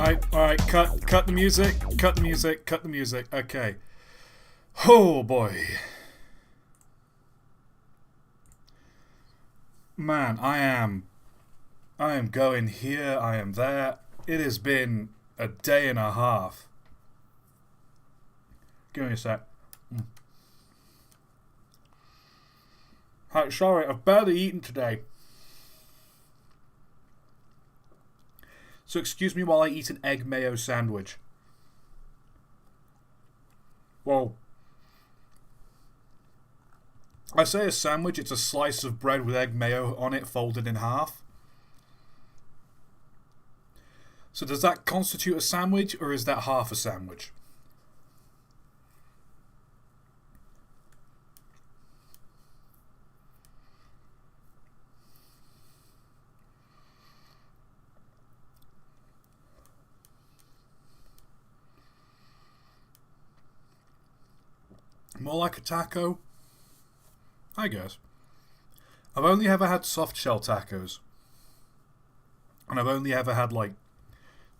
Alright, cut the music, cut the music, cut the music. Okay. Oh boy. Man, I am going here, I am there. It has been a day and a half. Give me a sec. Hi, sorry, I've barely eaten today. So excuse me while I eat an egg mayo sandwich. Well, I say a sandwich, it's a slice of bread with egg mayo on it folded in half. So does that constitute a sandwich, or is that half a sandwich? More like a taco? I guess. I've only ever had soft shell tacos. And I've only ever had, like,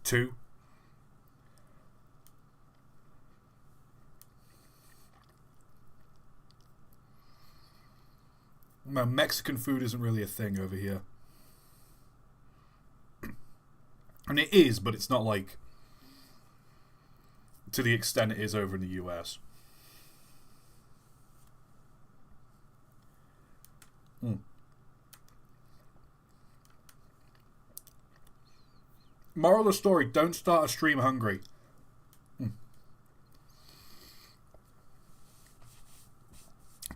two. No, Mexican food isn't really a thing over here. And it is, but it's not, like, to the extent it is over in the US. Moral of the story, don't start a stream hungry.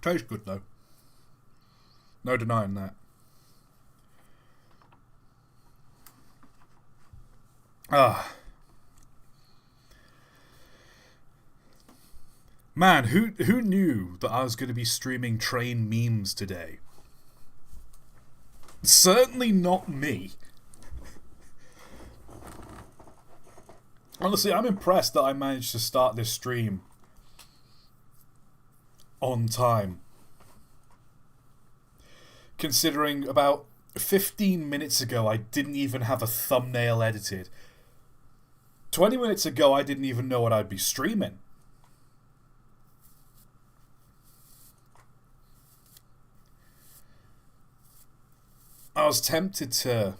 Tastes good though. No denying that. Man, who knew that I was going to be streaming train memes today? Certainly not me. Honestly, I'm impressed that I managed to start this stream on time. Considering about 15 minutes ago I didn't even have a thumbnail edited. 20 minutes ago I didn't even know what I'd be streaming. I was tempted to...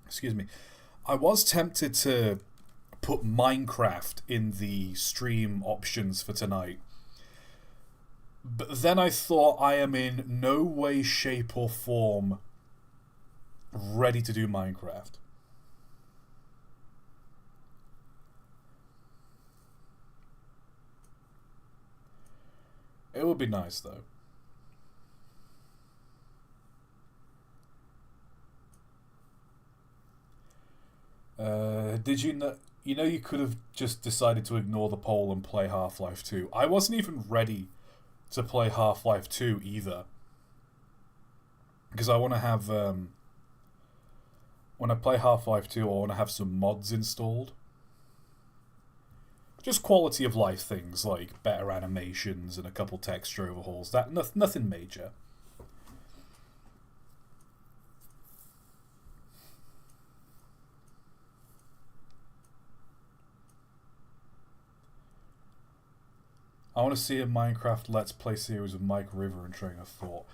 Excuse me. I was tempted to put Minecraft in the stream options for tonight. But then I thought I am in no way, shape or form ready to do Minecraft. It would be nice though. Did you know? You know, you could have just decided to ignore the poll and play Half-Life 2. I wasn't even ready to play Half-Life 2 either. Because I want to have... when I play Half-Life 2, I want to have some mods installed. Just quality of life things, like better animations and a couple texture overhauls. Nothing major. I want to see a Minecraft Let's Play series with Mike River and Train of Thought.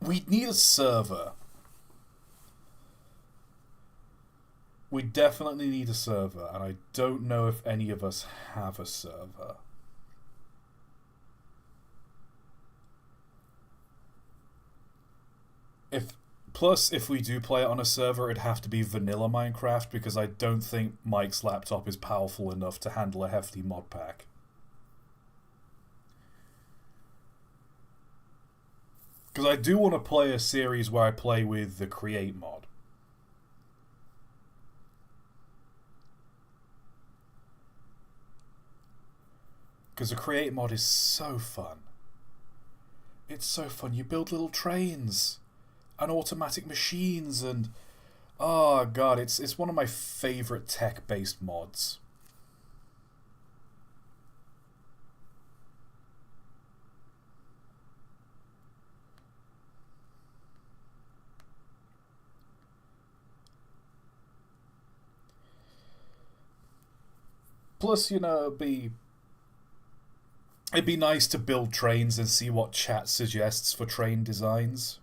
We need a server. We definitely need a server, and I don't know if any of us have a server. Plus, if we do play it on a server, it'd have to be vanilla Minecraft, because I don't think Mike's laptop is powerful enough to handle a hefty mod pack. Because I do want to play a series where I play with the Create mod. Because the Create mod is so fun. It's so fun. You build little trains and automatic machines and... Oh god, it's one of my favourite tech-based mods. Plus, you know, it'd be nice to build trains and see what chat suggests for train designs.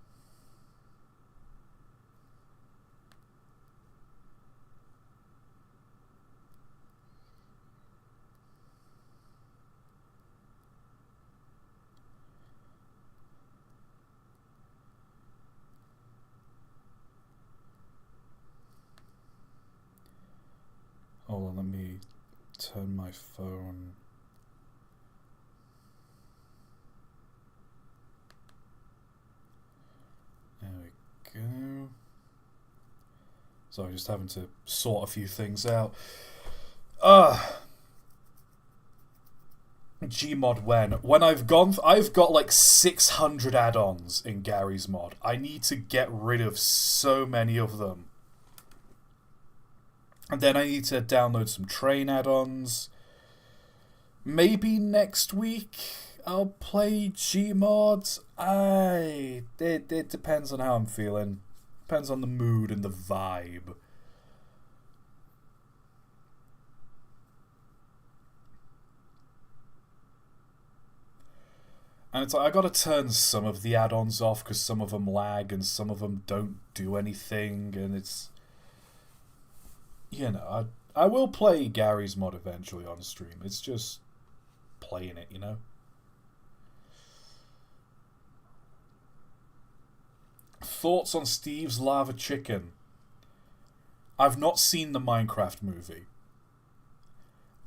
Hold on, let me turn my phone. There we go. So I'm just having to sort a few things out. Gmod when I've got like 600 add-ons in Gary's mod. I need to get rid of so many of them. And then I need to download some train add-ons. Maybe next week I'll play Gmod. It depends on how I'm feeling. Depends on the mood and the vibe. And it's like, I gotta turn some of the add-ons off because some of them lag and some of them don't do anything, and it's... You know, I will play Gary's mod eventually on stream. It's just playing it, you know? Thoughts on Steve's Lava Chicken? I've not seen the Minecraft movie.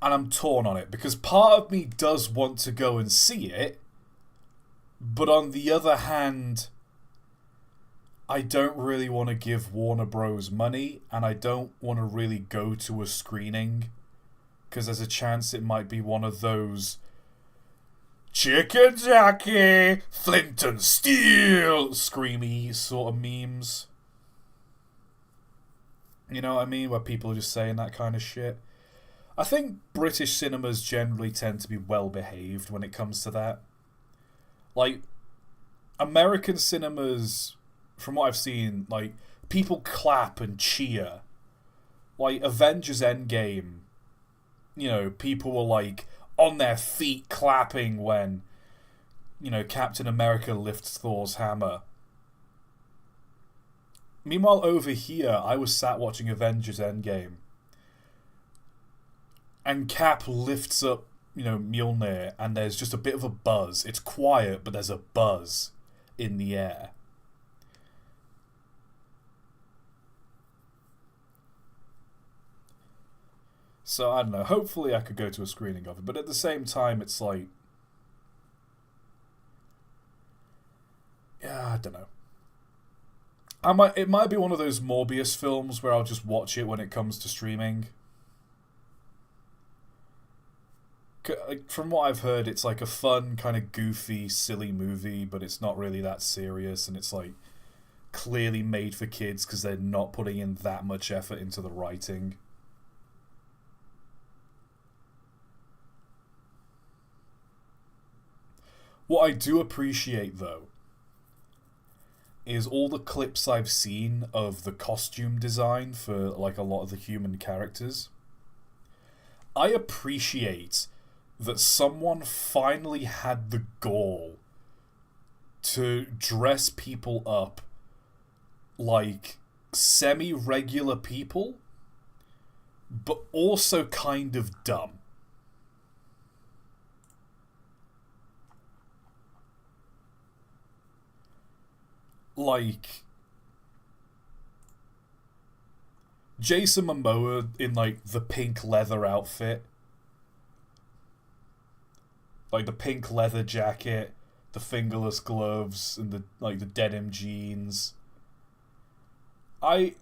And I'm torn on it, because part of me does want to go and see it, but on the other hand, I don't really want to give Warner Bros. Money, and I don't want to really go to a screening, because there's a chance it might be one of those Chicken Jackie, Flint and Steel, screamy sort of memes. You know what I mean? Where people are just saying that kind of shit. I think British cinemas generally tend to be well behaved when it comes to that. Like, American cinemas, from what I've seen, like, people clap and cheer. Like, Avengers Endgame, you know, people were, like, on their feet clapping when, you know, Captain America lifts Thor's hammer. Meanwhile, over here, I was sat watching Avengers Endgame, and Cap lifts up, you know, Mjolnir, and there's just a bit of a buzz. It's quiet, but there's a buzz in the air. So, I don't know, hopefully I could go to a screening of it, but at the same time, it's like... Yeah, I don't know. It might be one of those Morbius films where I'll just watch it when it comes to streaming. From what I've heard, it's like a fun, kind of goofy, silly movie, but it's not really that serious, and it's like clearly made for kids because they're not putting in that much effort into the writing. What I do appreciate, though, is all the clips I've seen of the costume design for, like, a lot of the human characters. I appreciate that someone finally had the gall to dress people up like semi-regular people, but also kind of dumb. Like, Jason Momoa in, like, the pink leather outfit. Like, the pink leather jacket, the fingerless gloves, and the denim jeans. I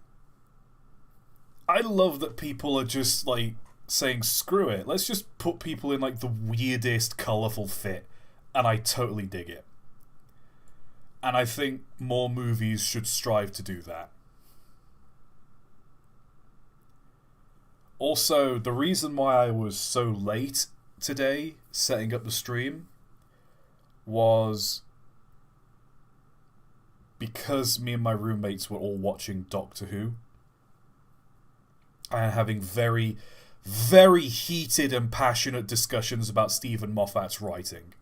love that people are just, like, saying, screw it, let's just put people in, like, the weirdest, colourful fit. And I totally dig it. And I think more movies should strive to do that. Also, the reason why I was so late today setting up the stream was because me and my roommates were all watching Doctor Who and having very, very heated and passionate discussions about Stephen Moffat's writing.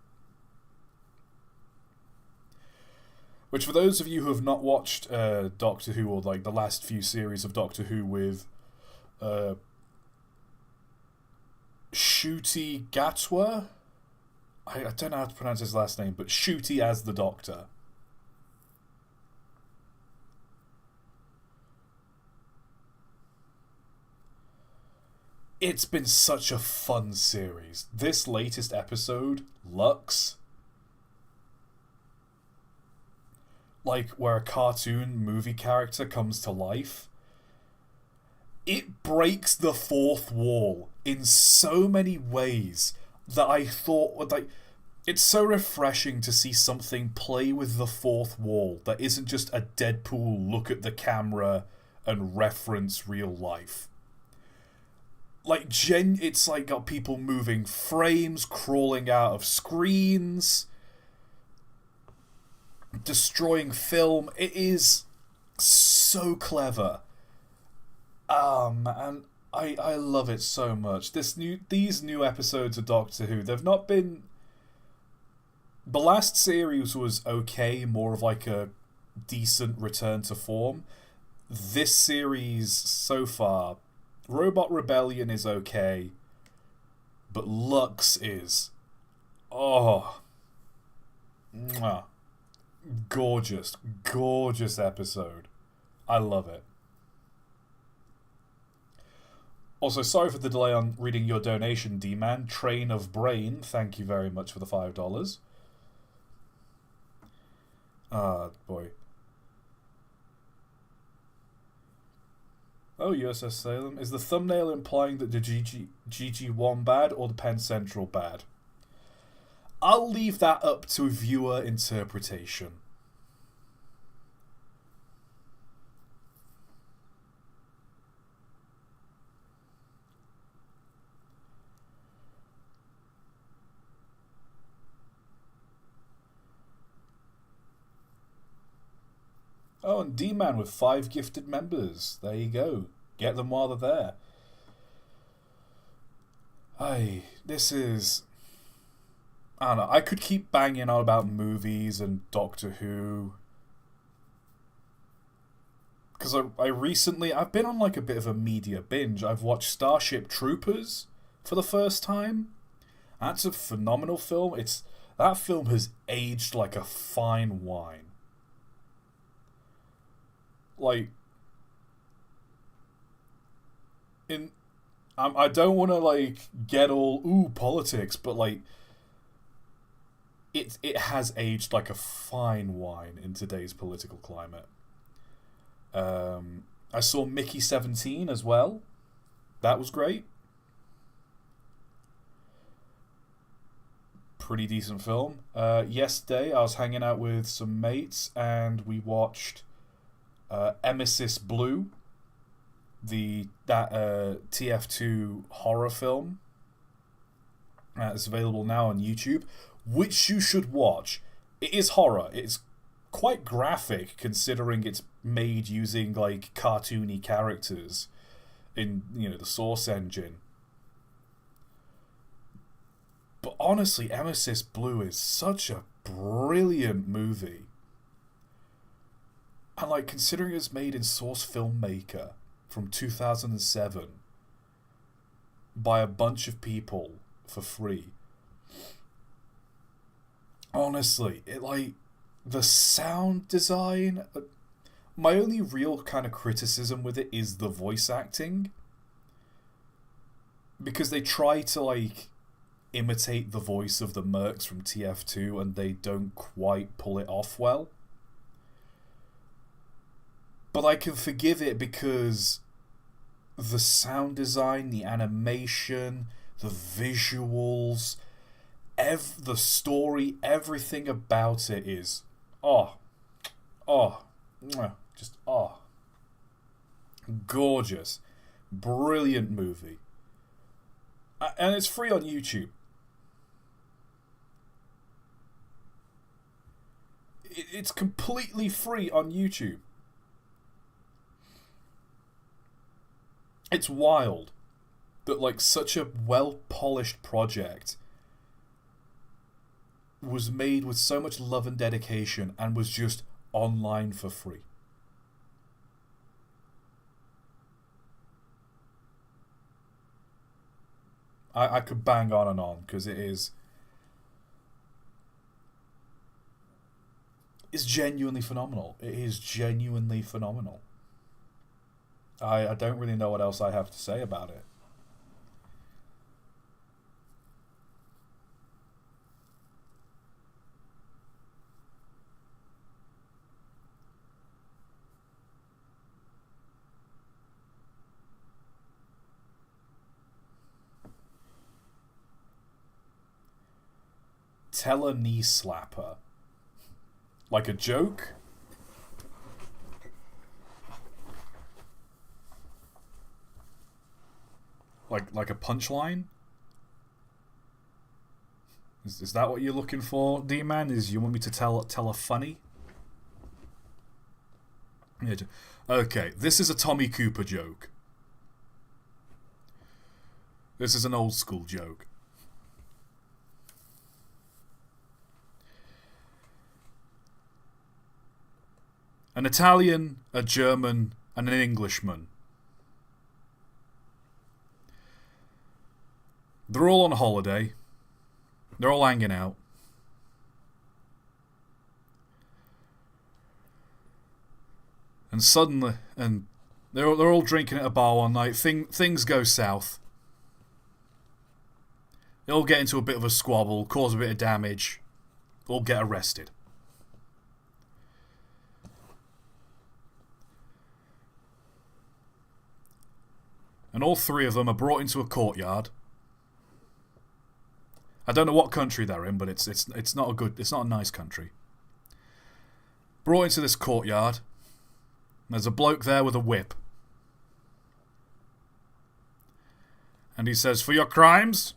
Which, for those of you who have not watched Doctor Who, or like the last few series of Doctor Who with Ncuti Gatwa, I don't know how to pronounce his last name, but Ncuti as the Doctor. It's been such a fun series. This latest episode, Lux, like where a cartoon movie character comes to life, it breaks the fourth wall in so many ways that I thought, like, it's so refreshing to see something play with the fourth wall that isn't just a Deadpool look at the camera and reference real life. Like, it's like got people moving frames, crawling out of screens, destroying film. It is so clever. And I love it so much. These new episodes of Doctor Who, they've not been... The last series was okay, more of like a decent return to form. This series so far, Robot Rebellion is okay, but Lux is... Oh. Mwah. Gorgeous, gorgeous episode. I love it. Also, sorry for the delay on reading your donation, D-Man. Train of Brain, thank you very much for the $5. Ah, boy. Oh, USS Salem. Is the thumbnail implying that the GG1 bad or the Penn Central bad? I'll leave that up to viewer interpretation. Oh, and D-Man with 5 gifted members. There you go. Get them while they're there. This is... I don't know. I could keep banging on about movies and Doctor Who. Because I've been on like a bit of a media binge. I've watched Starship Troopers for the first time. That's a phenomenal film. That film has aged like a fine wine. Like, I don't want to like get all politics, but like it has aged like a fine wine in today's political climate. I saw Mickey 17 as well. That was great. Pretty decent film. Yesterday I was hanging out with some mates and we watched Emesis Blue, that TF2 horror film. It's available now on YouTube, which you should watch. It is horror. It's quite graphic considering it's made using like cartoony characters in the Source engine. But honestly, Emesis Blue is such a brilliant movie. And like, considering it's made in Source Filmmaker from 2007 by a bunch of people for free. Honestly, the sound design... My only real kind of criticism with it is the voice acting. Because they try to like imitate the voice of the Mercs from TF2 and they don't quite pull it off well. But I can forgive it because the sound design, the animation, the visuals, the story, everything about it is gorgeous, brilliant movie, and it's free on YouTube. It's completely free on YouTube. It's wild. that like such a well-polished project was made with so much love and dedication and was just online for free. I could bang on and on because it's genuinely phenomenal. It is genuinely phenomenal. I don't really know what else I have to say about it. Tell a knee slapper. Like a joke? Like a punchline? Is that what you're looking for, D-Man? Is you want me to tell a funny? Yeah, okay, this is a Tommy Cooper joke. This is an old school joke. An Italian, a German, and an Englishman. They're all on holiday. They're all hanging out. And suddenly, they're all drinking at a bar one night. Things go south. They all get into a bit of a squabble, cause a bit of damage. All get arrested. And all three of them are brought into a courtyard. I don't know what country they're in, but it's not a nice country. Brought into this courtyard. There's a bloke there with a whip. And he says, "For your crimes,"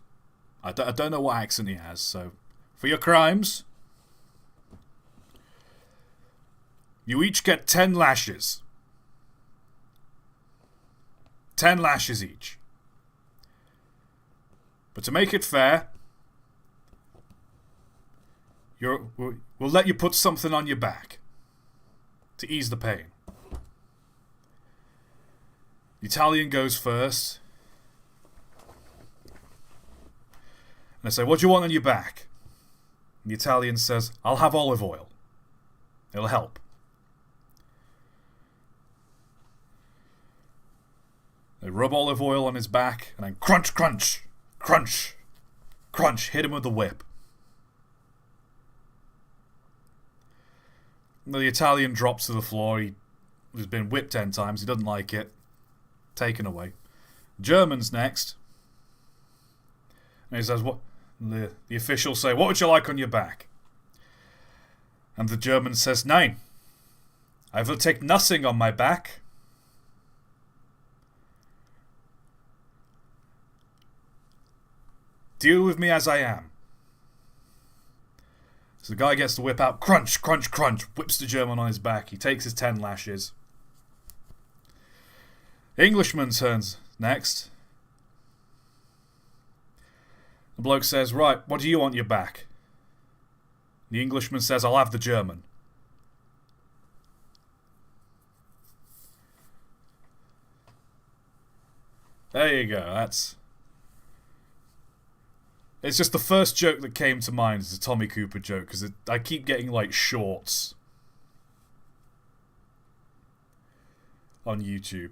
I don't know what accent he has, so "For your crimes, you each get 10 lashes. 10 lashes each. But to make it fair, we'll let you put something on your back to ease the pain." The Italian goes first. And I say, "What do you want on your back?" And the Italian says, "I'll have olive oil. It'll help." They rub olive oil on his back, and then crunch, crunch, crunch, crunch, hit him with the whip. The Italian drops to the floor. He's been whipped 10 times. He doesn't like it. Taken away. German's next. And he says, "What?" The officials say, "What would you like on your back?" And the German says, "Nein. I will take nothing on my back. Deal with me as I am." So the guy gets the whip out. Crunch, crunch, crunch. Whips the German on his back. He takes his 10 lashes. Englishman turns next. The bloke says, "Right, what do you want on your back?" The Englishman says, "I'll have the German." There you go. It's just the first joke that came to mind is a Tommy Cooper joke, because I keep getting like shorts on YouTube.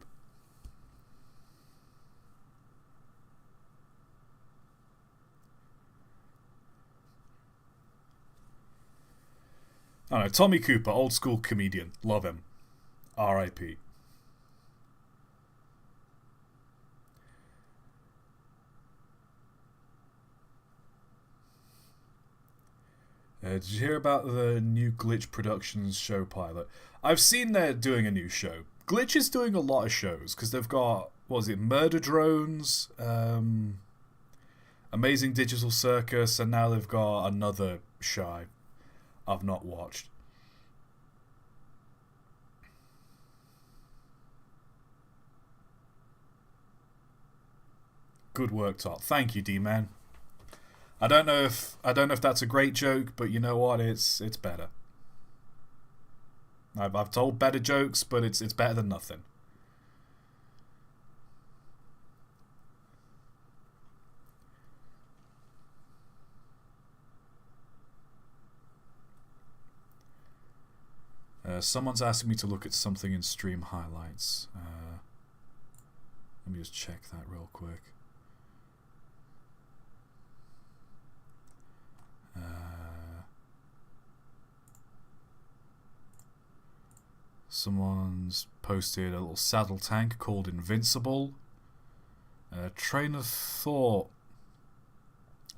I don't know, Tommy Cooper, old school comedian. Love him. R.I.P. Did you hear about the new Glitch Productions show pilot? I've seen they're doing a new show. Glitch is doing a lot of shows, because they've got, what was it, Murder Drones, Amazing Digital Circus, and now they've got another show I've not watched. Good work, ToT. Thank you, D-Man. I don't know if that's a great joke, but you know what? It's better. I've told better jokes, but it's better than nothing. Someone's asking me to look at something in stream highlights. Let me just check that real quick. Someone's posted a little saddle tank called Invincible. Train of Thought.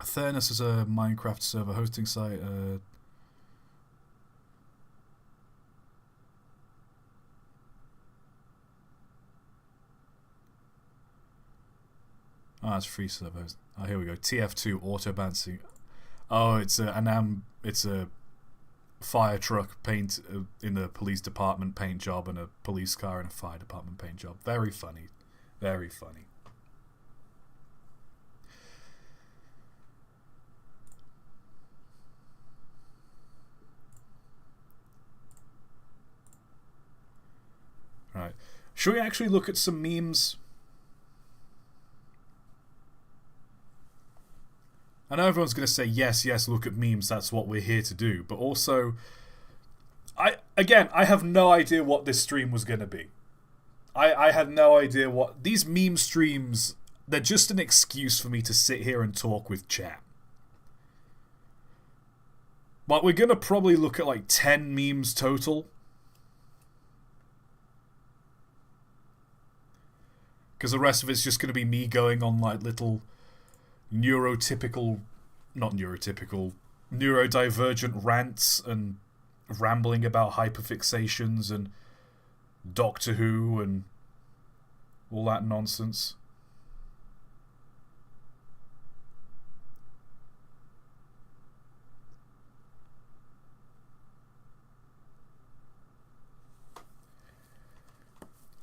Fairness is a Minecraft server hosting site. Oh, it's free servers. Oh, here we go. TF2 auto bouncing. Oh, it's a fire truck paint in a police department paint job and a police car in a fire department paint job. Very funny. Very funny. Right. Should we actually look at some memes? I know everyone's going to say, yes, look at memes, that's what we're here to do. But also, I have no idea what this stream was going to be. I had no idea what... These meme streams, they're just an excuse for me to sit here and talk with chat. But we're going to probably look at like 10 memes total. Because the rest of it's just going to be me going on like little... neurodivergent rants and rambling about hyperfixations and Doctor Who and all that nonsense.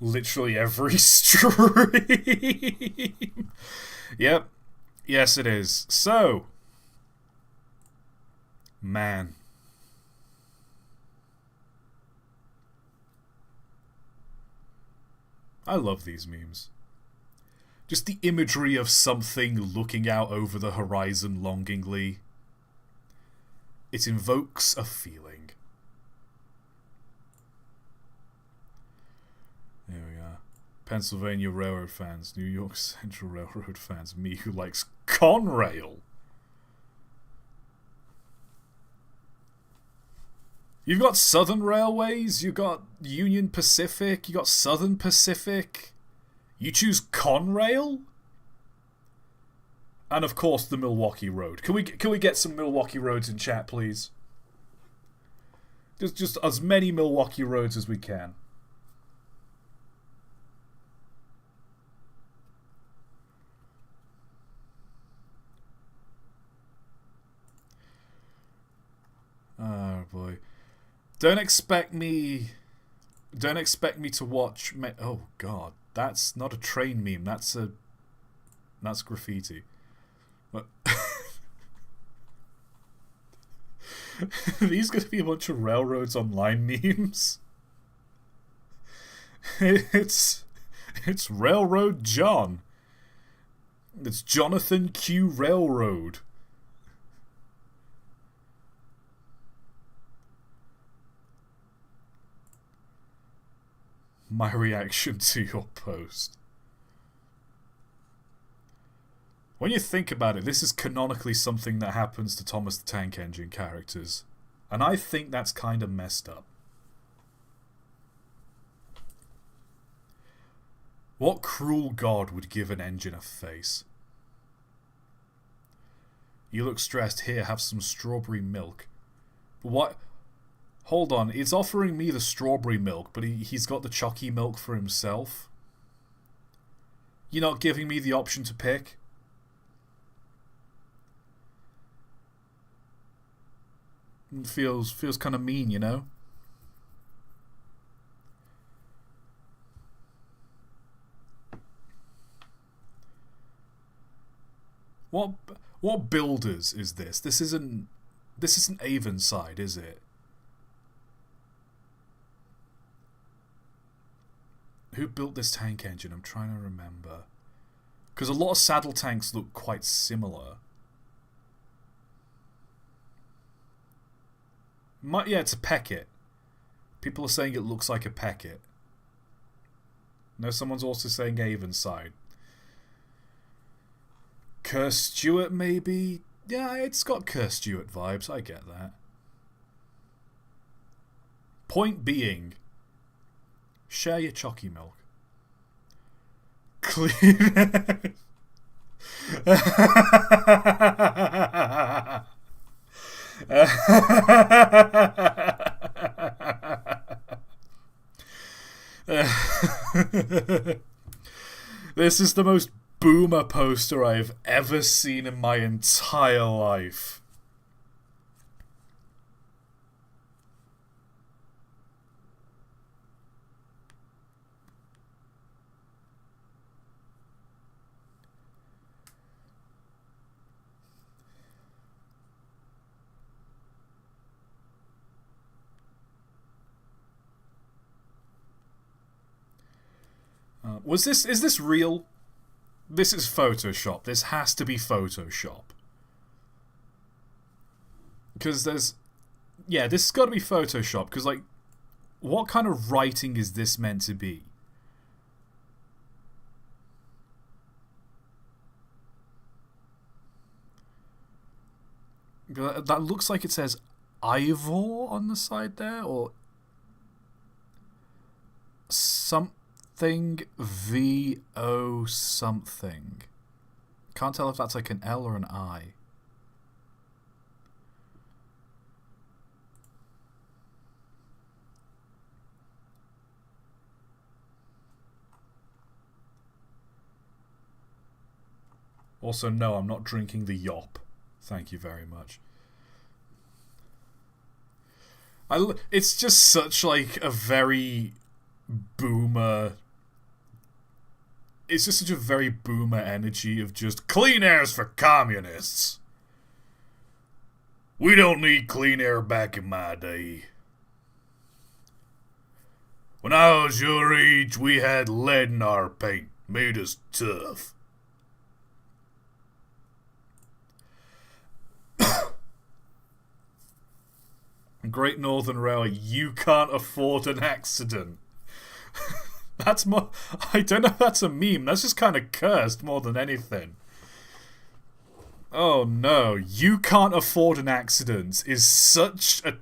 Literally every stream. Yep. Yes, it is. So, man. I love these memes. Just the imagery of something looking out over the horizon longingly. It invokes a feeling. There we are. Pennsylvania Railroad fans, New York Central Railroad fans, me who likes Conrail. You've got Southern Railways, you've got Union Pacific, you got Southern Pacific. You choose Conrail? And of course the Milwaukee Road. Can we get some Milwaukee roads in chat, please? Just as many Milwaukee roads as we can. Oh boy. Don't expect me to watch oh god, that's not a train meme, that's graffiti. What? Are these gonna be a bunch of Railroads Online memes? It's Railroad John. It's Jonathan Q Railroad. My reaction to your post. When you think about it, this is canonically something that happens to Thomas the Tank Engine characters. And I think that's kind of messed up. What cruel god would give an engine a face? You look stressed. Here, have some strawberry milk. What? Hold on, it's offering me the strawberry milk, but he's got the chalky milk for himself. You're not giving me the option to pick? It feels kind of mean, you know? What what builders is this? This isn't Avonside, is it? Who built this tank engine? I'm trying to remember. Because a lot of saddle tanks look quite similar. Yeah, it's a Peckett. People are saying it looks like a Peckett. No, someone's also saying Avonside. Kerr Stewart, maybe? Yeah, it's got Kerr Stewart vibes. I get that. Point being, share your chalky milk. Clean. This is the most boomer poster I've ever seen in my entire life. Is this real? This is Photoshop. This has to be Photoshop. Because there's... Yeah, this has got to be Photoshop. Because, like, what kind of writing is this meant to be? That looks like it says Ivor on the side there, or... Something VO something. Can't tell if that's like an L or an I. Also, no, I'm not drinking the Yop. Thank you very much. It's just such like a very boomer... It's just such a very boomer energy of just clean air's for communists. We don't need clean air back in my day. When I was your age, we had lead in our paint. Made us tough. Great Northern Railway, you can't afford an accident. That's more... I don't know if that's a meme. That's just kind of cursed more than anything. Oh no, you can't afford an accident is such a...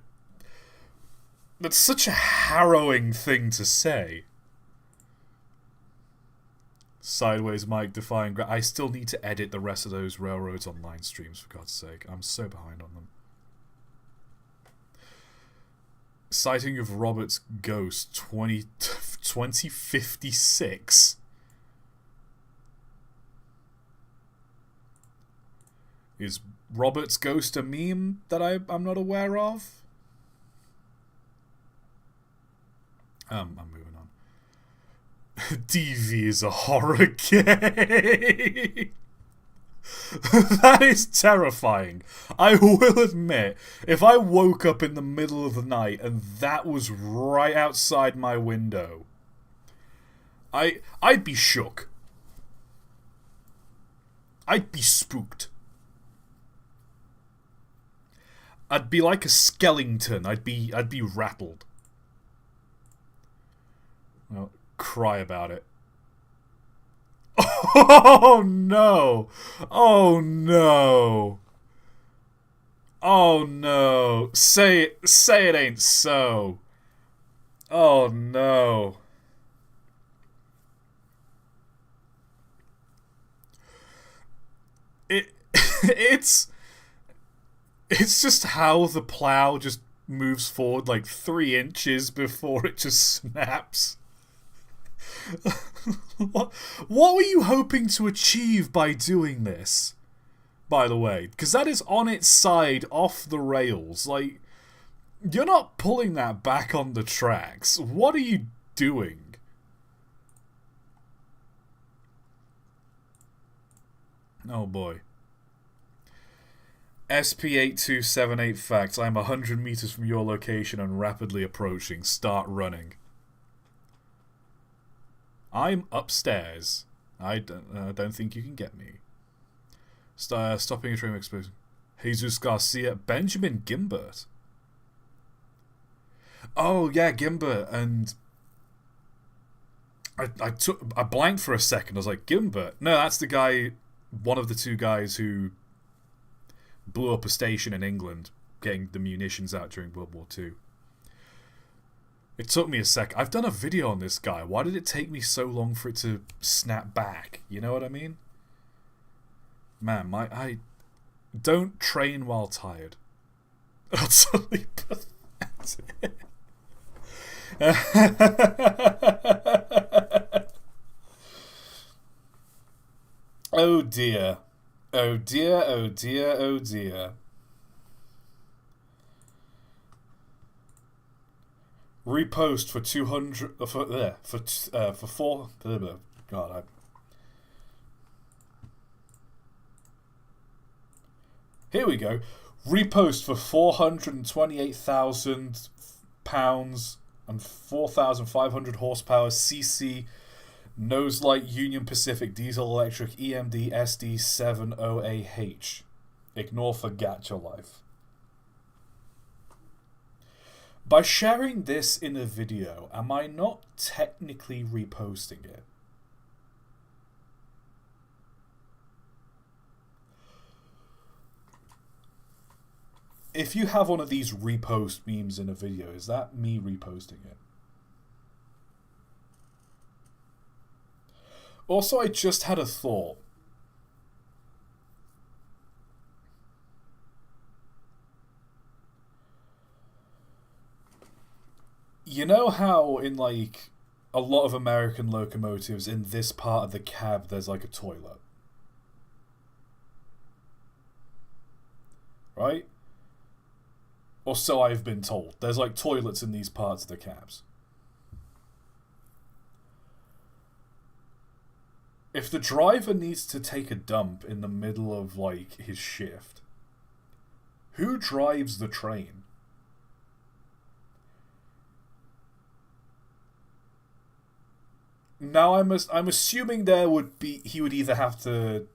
That's such a harrowing thing to say. Sideways Mike defying... I still need to edit the rest of those Railroads Online streams, for God's sake. I'm so behind on them. Sighting of Robert's ghost 2056. Is Robert's ghost a meme that I'm not aware of? I'm moving on. DV is a horror game. That is terrifying. I will admit, if I woke up in the middle of the night and that was right outside my window, I'd be shook. I'd be spooked. I'd be like a skeleton. I'd be rattled. Well, cry about it. Oh no! Oh no! Oh no! Say it ain't so. Oh no! It's just how the plow just moves forward like 3 inches before it just snaps. What were you hoping to achieve by doing this? By the way, because that is on its side off the rails. Like, you're not pulling that back on the tracks. What are you doing? Oh boy. SP8278 facts. I'm 100 meters from your location and rapidly approaching. Start running. I'm upstairs. I don't think you can get me. Stopping a train explosion. Jesus Garcia. Benjamin Gimbert. Oh, yeah, Gimbert. And I blanked for a second. I was like, Gimbert? No, that's the guy, one of the two guys who blew up a station in England, getting the munitions out during World War II. It took me a sec. I've done a video on this guy. Why did it take me so long for it to snap back? You know what I mean? Man, I don't train while tired. Utterly pathetic. Oh dear. Oh dear, oh dear, oh dear. Repost for 200 for 4 God, here we go. Repost for £428,000 and 4,500 horsepower CC Nose Light Union Pacific Diesel Electric EMD SD70AH. Ignore Forget Your Life. By sharing this in a video, am I not technically reposting it? If you have one of these repost memes in a video, is that me reposting it? Also, I just had a thought. You know how in like a lot of American locomotives, in this part of the cab there's like a toilet? Right? Or so I've been told. There's like toilets in these parts of the cabs. If the driver needs to take a dump in the middle of like his shift, who drives the train? Now I'm assuming he would either have to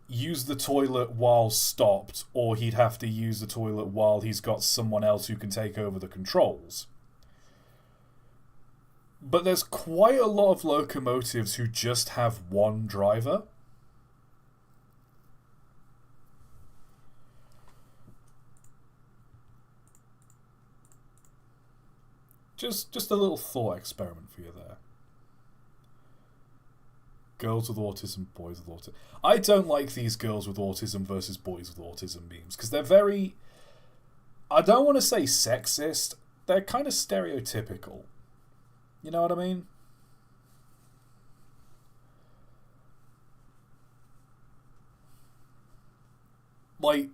use the toilet while stopped, or he'd have to use the toilet while he's got someone else who can take over the controls. But there's quite a lot of locomotives who just have one driver. Just a little thought experiment for you there. Girls with autism, boys with autism. I don't like these girls with autism versus boys with autism memes, because they're very... I don't want to say sexist. They're kind of stereotypical. You know what I mean? Like...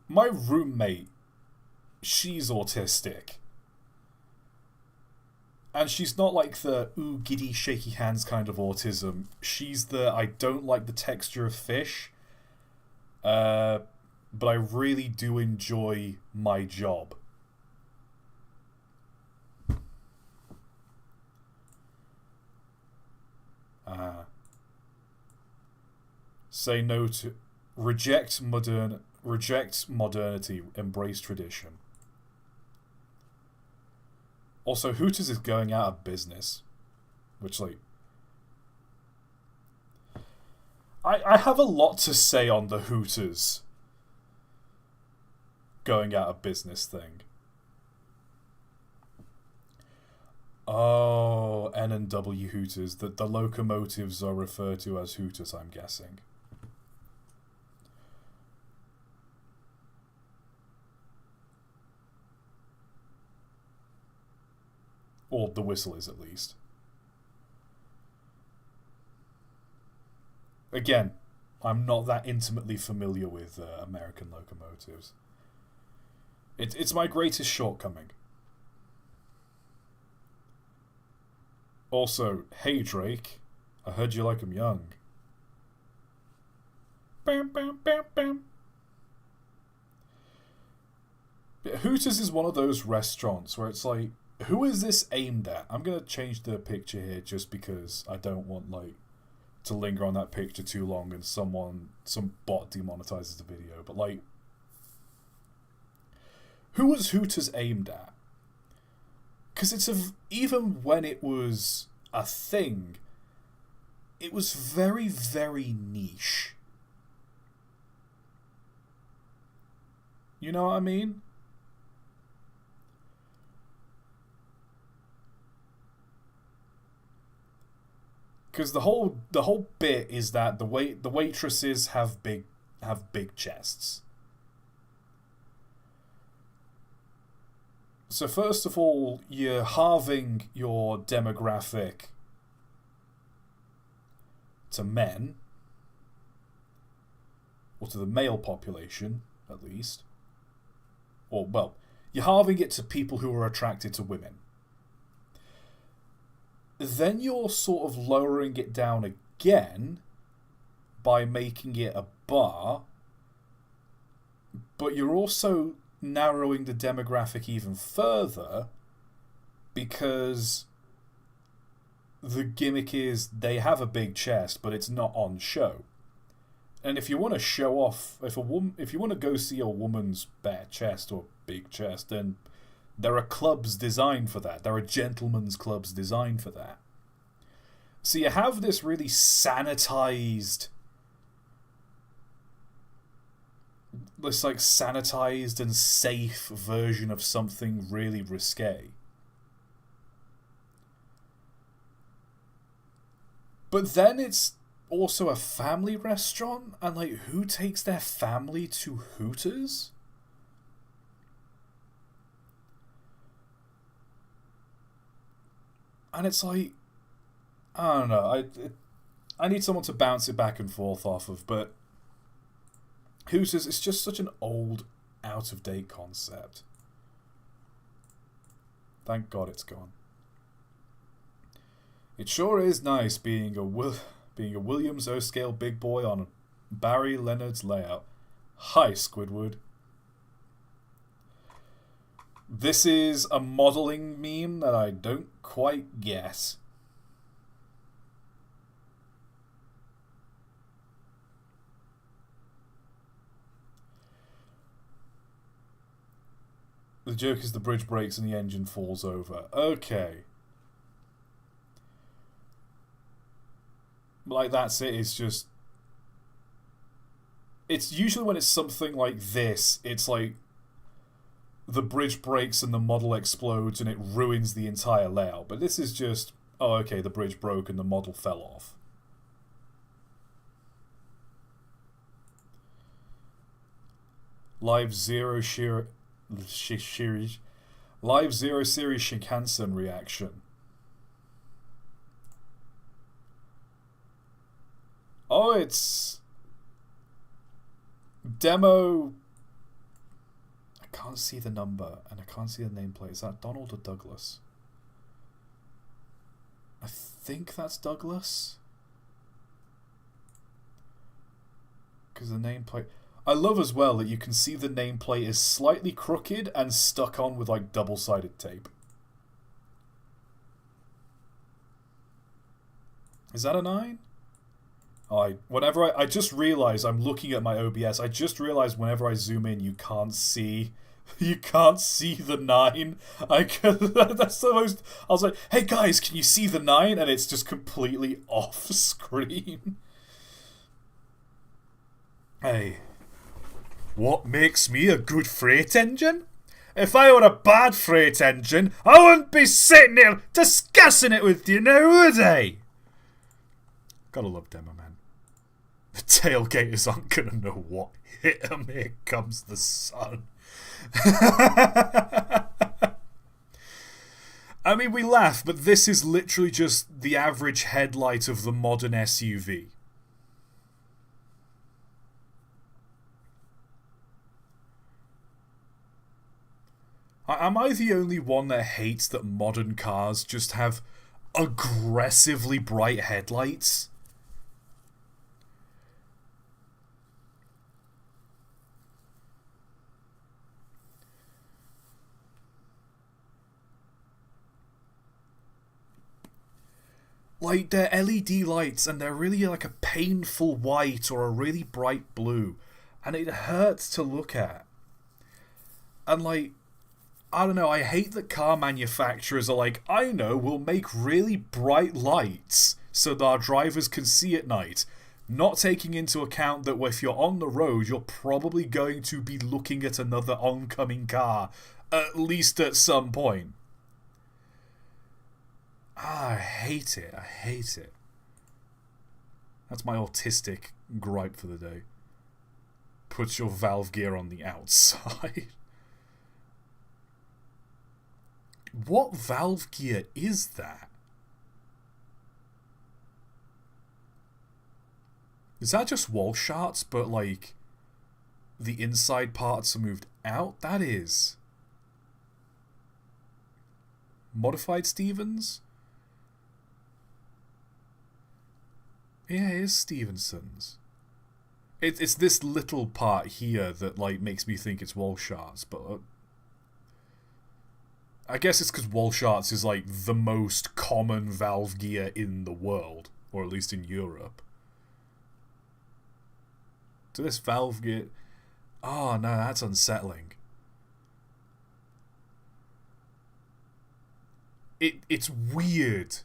my roommate, she's autistic. And she's not like the ooh giddy shaky hands kind of autism. She's the I don't like the texture of fish, but I really do enjoy my job. Say no to reject modernity, embrace tradition. Also, Hooters is going out of business. Which, like... I have a lot to say on the Hooters going out of business thing. Oh, N&W Hooters. The locomotives are referred to as Hooters, I'm guessing. Or the whistle is, at least. Again, I'm not that intimately familiar with American locomotives. It's my greatest shortcoming. Also, hey Drake, I heard you like 'em young. Bam, bam, bam, bam. Hooters is one of those restaurants where it's like, who is this aimed at? I'm going to change the picture here just because I don't want, like, to linger on that picture too long and some bot demonetizes the video. But, like, who was Hooters aimed at? Because even when it was a thing, it was very, very niche. You know what I mean? Because the whole bit is that the waitresses have big chests. So first of all, you're halving your demographic to men, or to the male population at least, or well, you're halving it to people who are attracted to women. Then you're sort of lowering it down again by making it a bar, but you're also narrowing the demographic even further because the gimmick is they have a big chest, but it's not on show. And if you want to show off, if you want to go see a woman's bare chest or big chest, then there are clubs designed for that. There are gentlemen's clubs designed for that. So you have this really sanitized, sanitized and safe version of something really risque. But then it's also a family restaurant, and like, who takes their family to Hooters? And it's like, I don't know. I need someone to bounce it back and forth off of, but Hooters is just such an old, out-of-date concept. Thank God it's gone. It sure is nice being a Williams O-scale big boy on Barry Leonard's layout. Hi, Squidward. This is a modeling meme that I don't quite get. The joke is the bridge breaks and the engine falls over. Okay. Like, that's it. It's just... It's usually when it's something like this, it's like the bridge breaks and the model explodes and it ruins the entire layout. But this is just, oh, okay, the bridge broke and the model fell off. Live Zero Series Shinkansen reaction. Oh, it's demo. I can't see the number and I can't see the nameplate. Is that Donald or Douglas? I think that's Douglas. Because the nameplate... I love as well that you can see the nameplate is slightly crooked and stuck on with like double-sided tape. Is that a 9? I just realized I'm looking at my OBS. I just realized whenever I zoom in, you can't see the 9. That's the most. I was like, hey guys, can you see the 9? And it's just completely off screen. Hey, what makes me a good freight engine? If I were a bad freight engine, I wouldn't be sitting here discussing it with you now, would I? Gotta love Demo Man. The tailgaters aren't gonna know what hit 'em. Here comes the sun. I mean, we laugh, but this is literally just the average headlight of the modern SUV. Am I the only one that hates that modern cars just have aggressively bright headlights. Like, they're LED lights, and they're really like a painful white or a really bright blue, and it hurts to look at. And like, I don't know, I hate that car manufacturers are like, I know, we'll make really bright lights so that our drivers can see at night, not taking into account that if you're on the road, you're probably going to be looking at another oncoming car, at least at some point. I hate it. I hate it. That's my autistic gripe for the day. Put your valve gear on the outside. What valve gear is that? Is that just wall sharts, but like the inside parts are moved out? That is. Modified Stevens? Yeah, it is Stevenson's. It's this little part here that like makes me think it's wall sharts, but I guess it's because wall sharts is like the most common valve gear in the world, or at least in Europe. So this valve gear... Oh no, that's unsettling. It's weird.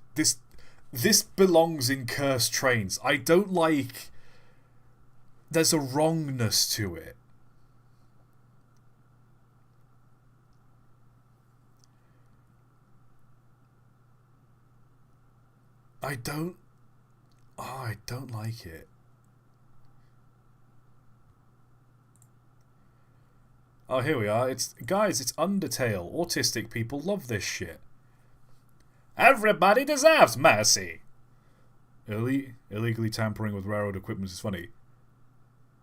This belongs in cursed trains. I don't like... There's a wrongness to it. I don't like it. Oh, here we are. Guys, it's Undertale. Autistic people love this shit. Everybody deserves mercy. Illegally tampering with railroad equipment is funny.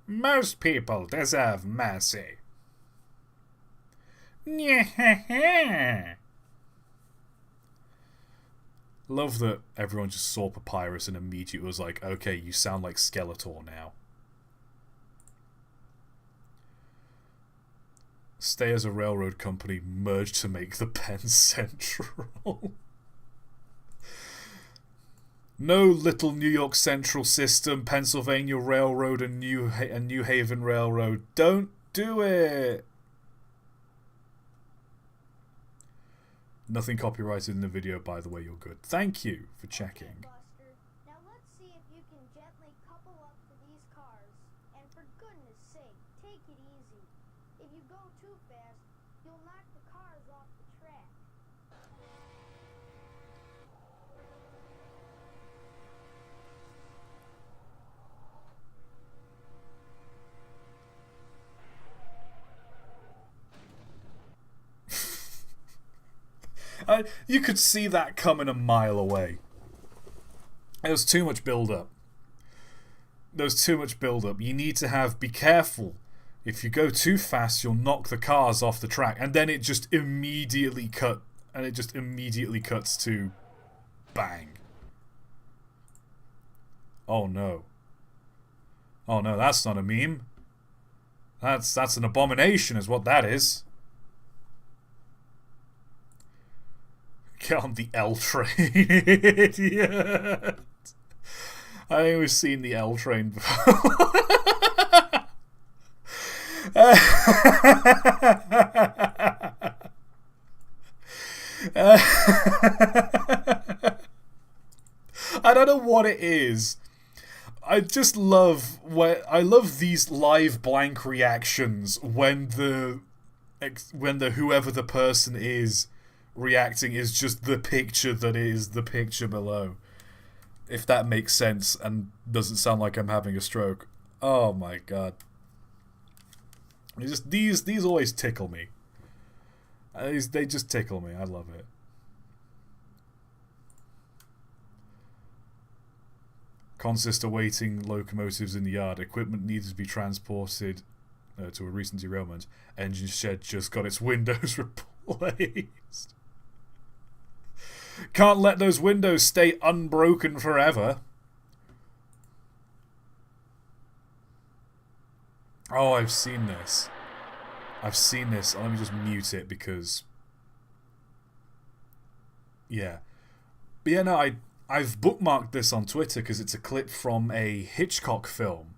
Most people deserve mercy. Love that everyone just saw Papyrus and immediately was like, okay, you sound like Skeletor now. Stay as a railroad company merged to make the Penn Central. No little New York Central System, Pennsylvania Railroad, and New Haven Railroad. Don't do it! Nothing copyrighted in the video, by the way, you're good. Thank you for checking. Buster. Now let's see if you can gently couple up to these cars. And for goodness sake, take it easy. If you go too fast, you'll knock the cars off the track. You could see that coming a mile away. There was too much build-up. You need to be careful. If you go too fast, you'll knock the cars off the track. And then it just immediately cuts to bang. Oh no. Oh no, that's not a meme. That's an abomination is what that is. Get on the L train, idiot. I think we've seen the L train before. I don't know what it is. I just love these live blank reactions when the whoever the person is reacting is just the picture that is the picture below. If that makes sense and doesn't sound like I'm having a stroke. Oh my god. These always tickle me. They just tickle me. I love it. Consist awaiting locomotives in the yard. Equipment needed to be transported to a recent derailment. Engine shed just got its windows replaced. Can't let those windows stay unbroken forever. Oh, I've seen this. I've seen this. Let me just mute it because... Yeah. But yeah, no, I've bookmarked this on Twitter because it's a clip from a Hitchcock film.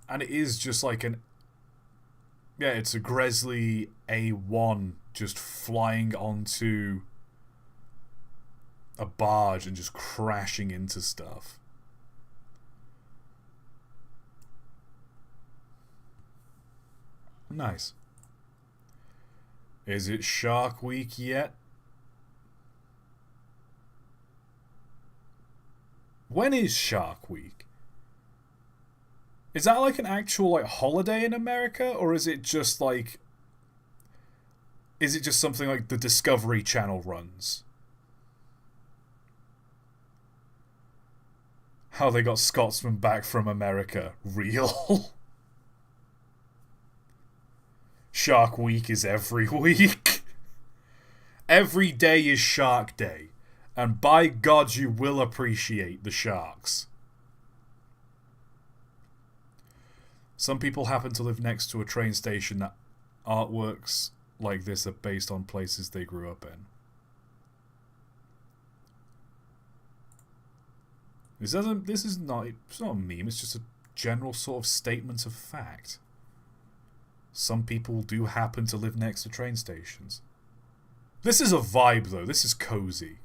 And it is just like an... Yeah, it's a Gresley A1 just flying onto a barge and just crashing into stuff. Nice. Is it Shark Week yet? When is Shark Week? Is that like an actual like holiday in America, or is it just like... Is it just something like the Discovery Channel runs? How they got Scotsman back from America. Real? Shark Week is every week. Every day is Shark Day. And by God, you will appreciate the sharks. Some people happen to live next to a train station that artworks like this are based on places they grew up in. This is not, it's not a meme, it's just a general sort of statement of fact. Some people do happen to live next to train stations. This is a vibe though, this is cozy.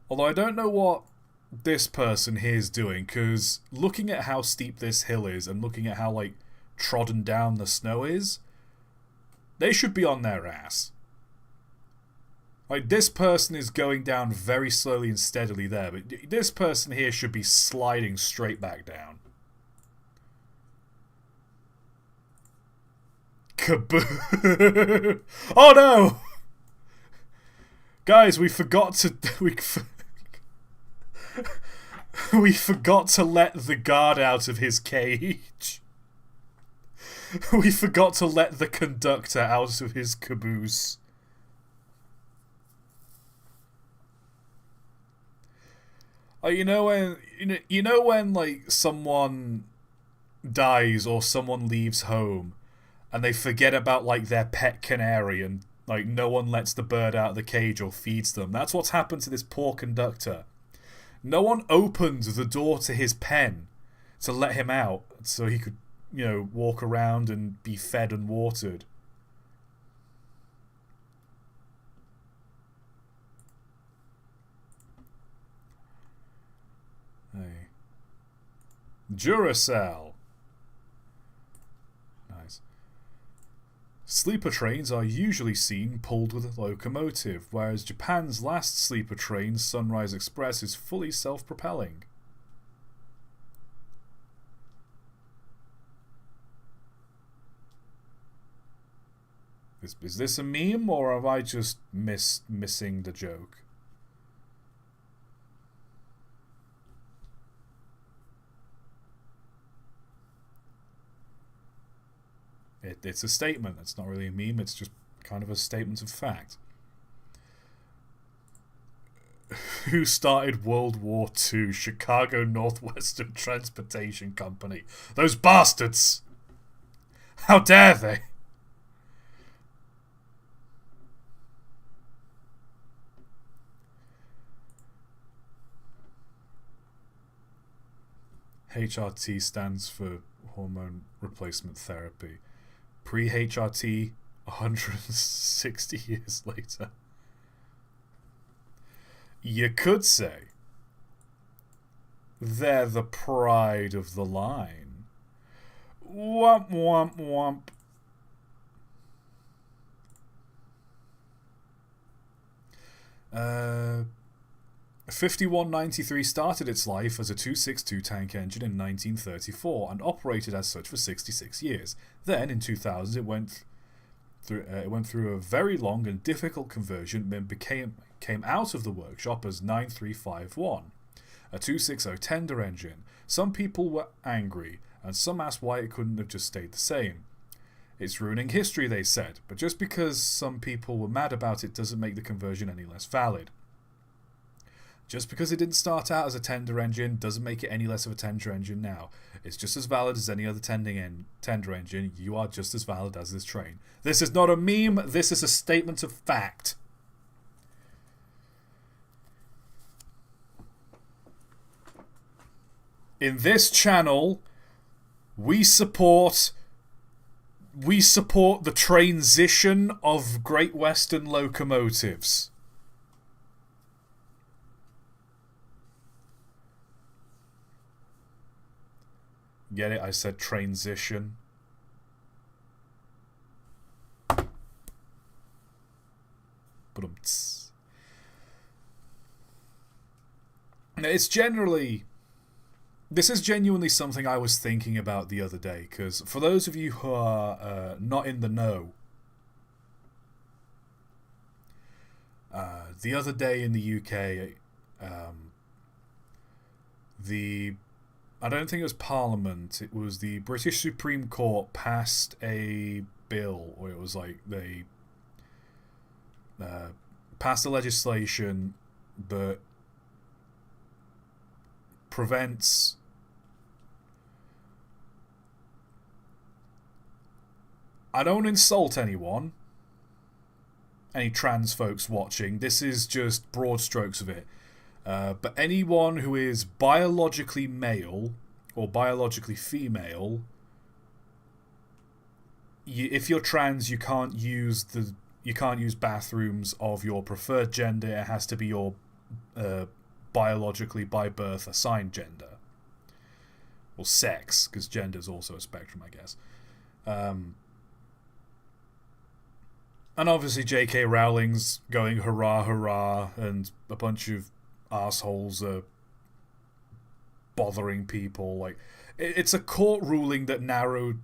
Although I don't know what this person here is doing, because looking at how steep this hill is and looking at how like trodden down the snow is, they should be on their ass. Like, this person is going down very slowly and steadily there, but this person here should be sliding straight back down. Kaboom! Oh no! Guys, we forgot to... We forgot to let the guard out of his cage. We forgot to let the conductor out of his caboose. You know when like someone dies or someone leaves home and they forget about like their pet canary and like no one lets the bird out of the cage or feeds them. That's what's happened to this poor conductor. No one opened the door to his pen to let him out so he could, you know, walk around and be fed and watered. Hey. Duracell. Nice. Sleeper trains are usually seen pulled with a locomotive, whereas Japan's last sleeper train, Sunrise Express, is fully self-propelling. Is this a meme, or am I just missing the joke? It's a statement. It's not really a meme. It's just kind of a statement of fact. Who started World War II? Chicago Northwestern Transportation Company. Those bastards! How dare they? HRT stands for hormone replacement therapy. Pre-HRT, 160 years later. You could say they're the pride of the line. Womp womp womp. 5193 started its life as a 262 tank engine in 1934 and operated as such for 66 years. Then, in 2000, it went through a very long and difficult conversion and came out of the workshop as 9351, a 260 tender engine. Some people were angry, and some asked why it couldn't have just stayed the same. It's ruining history, they said, but just because some people were mad about it doesn't make the conversion any less valid. Just because it didn't start out as a tender engine doesn't make it any less of a tender engine now. It's just as valid as any other tender engine. You are just as valid as this train. This is not a meme, this is a statement of fact. In this channel, we support the transition of Great Western locomotives. Get it? I said transition. It's generally... This is genuinely something I was thinking about the other day, because for those of you who are not in the know, the other day in the UK, I don't think it was Parliament, it was the British Supreme Court passed a bill, or it was like they passed a legislation that prevents I don't insult anyone, any trans folks watching, this is just broad strokes of it. But anyone who is biologically male or biologically female, if you're trans, you can't use bathrooms of your preferred gender. It has to be your biologically by birth assigned gender, or sex, because gender is also a spectrum, I guess. And obviously J.K. Rowling's going hurrah, hurrah, and a bunch of assholes are bothering people. Like, it's a court ruling that narrowed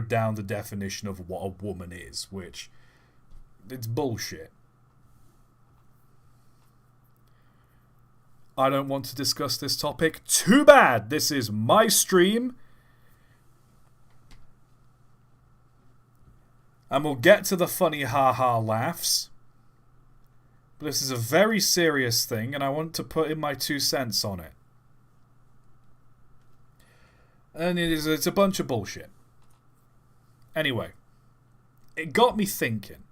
down the definition of what a woman is, which it's bullshit. I don't want to discuss this topic. Too bad! This is my stream. And we'll get to the funny ha-ha laughs. But this is a very serious thing, and I want to put in my 2 cents on it. And it's a bunch of bullshit. Anyway, it got me thinking.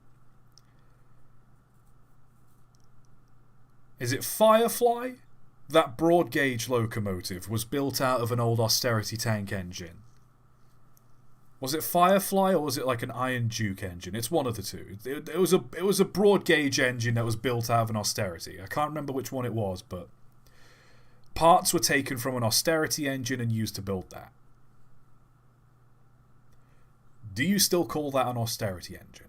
Is it Firefly? That broad gauge locomotive was built out of an old austerity tank engine. Was it Firefly or was it like an Iron Duke engine? It's one of the two. It was a broad gauge engine that was built out of an austerity. I can't remember which one it was, but parts were taken from an austerity engine and used to build that. Do you still call that an austerity engine?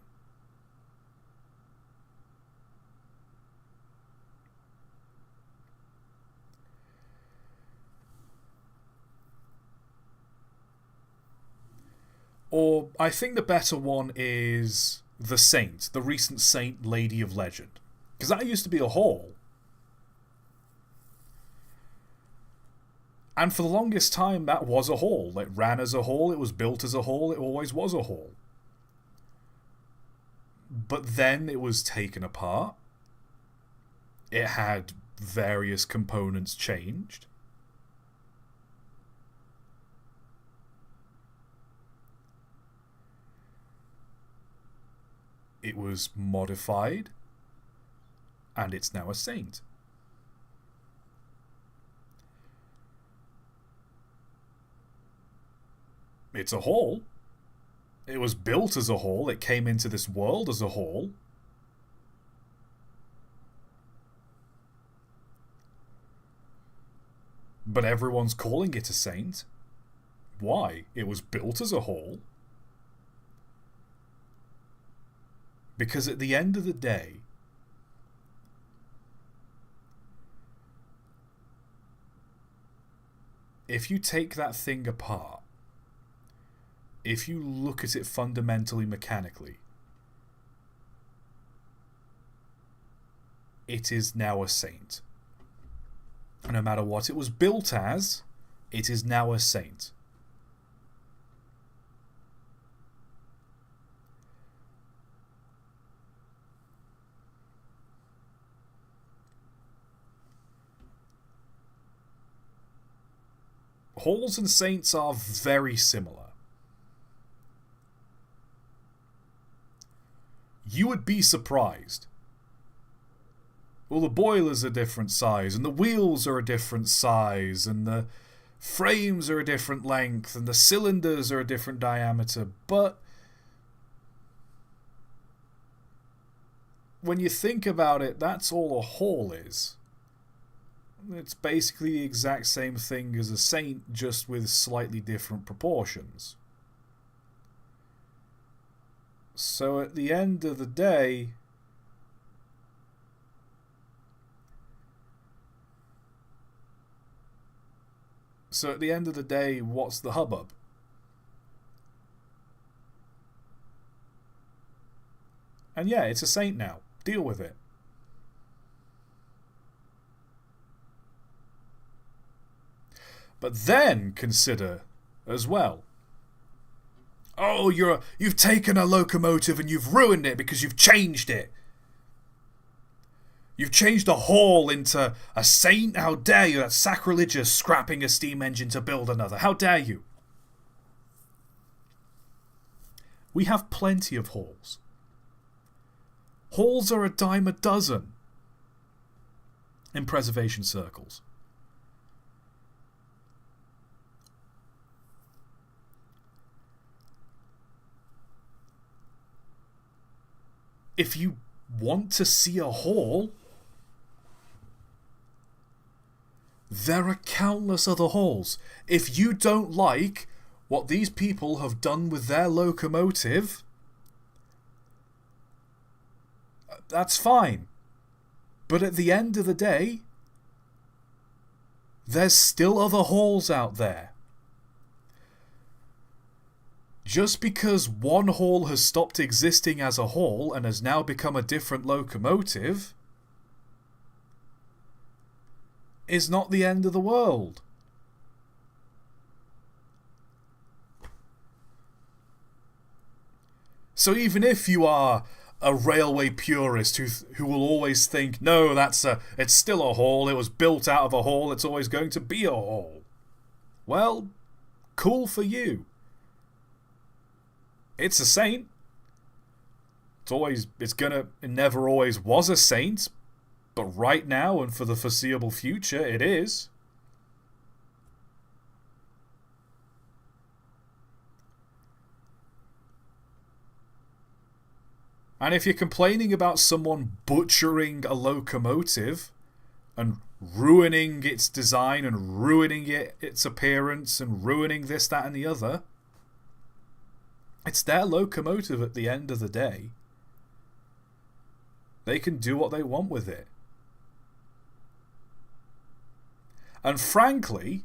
Or, I think the better one is the Saint, the recent Saint Lady of Legend. Because that used to be a hall. And for the longest time, that was a hall. It ran as a hall, it was built as a hall, it always was a hall. But then it was taken apart. It had various components changed. It was modified, and it's now a Saint. It's a hall. It was built as a hall. It came into this world as a hall. But everyone's calling it a Saint. Why? It was built as a hall. Because at the end of the day, if you take that thing apart, if you look at it fundamentally mechanically, it is now a Saint. No matter what it was built as, it is now a Saint. halls and saints are very similar. You would be surprised. Well, the boilers are different size, and the wheels are a different size, and the frames are a different length, and the cylinders are a different diameter, but when you think about it, that's all a hall is. It's basically the exact same thing as a saint, just with slightly different proportions. So at the end of the day, what's the hubbub? And yeah, it's a saint now. Deal with it. But then consider as well. Oh, you've taken a locomotive and you've ruined it because you've changed it. You've changed a hall into a saint. How dare you? That's sacrilegious, scrapping a steam engine to build another. How dare you? We have plenty of halls. Halls are a dime a dozen in preservation circles. If you want to see a hall, there are countless other halls. If you don't like what these people have done with their locomotive, that's fine. But at the end of the day, there's still other halls out there. Just because one hall has stopped existing as a hall and has now become a different locomotive is not the end of the world. So even if you are a railway purist who will always think, no, it's still a hall, it was built out of a hall, it's always going to be a hall. Well, cool for you. It's a saint. It never always was a saint, but right now and for the foreseeable future, it is. And if you're complaining about someone butchering a locomotive and ruining its design and ruining its appearance and ruining this, that, and the other, it's their locomotive at the end of the day. They can do what they want with it. And frankly,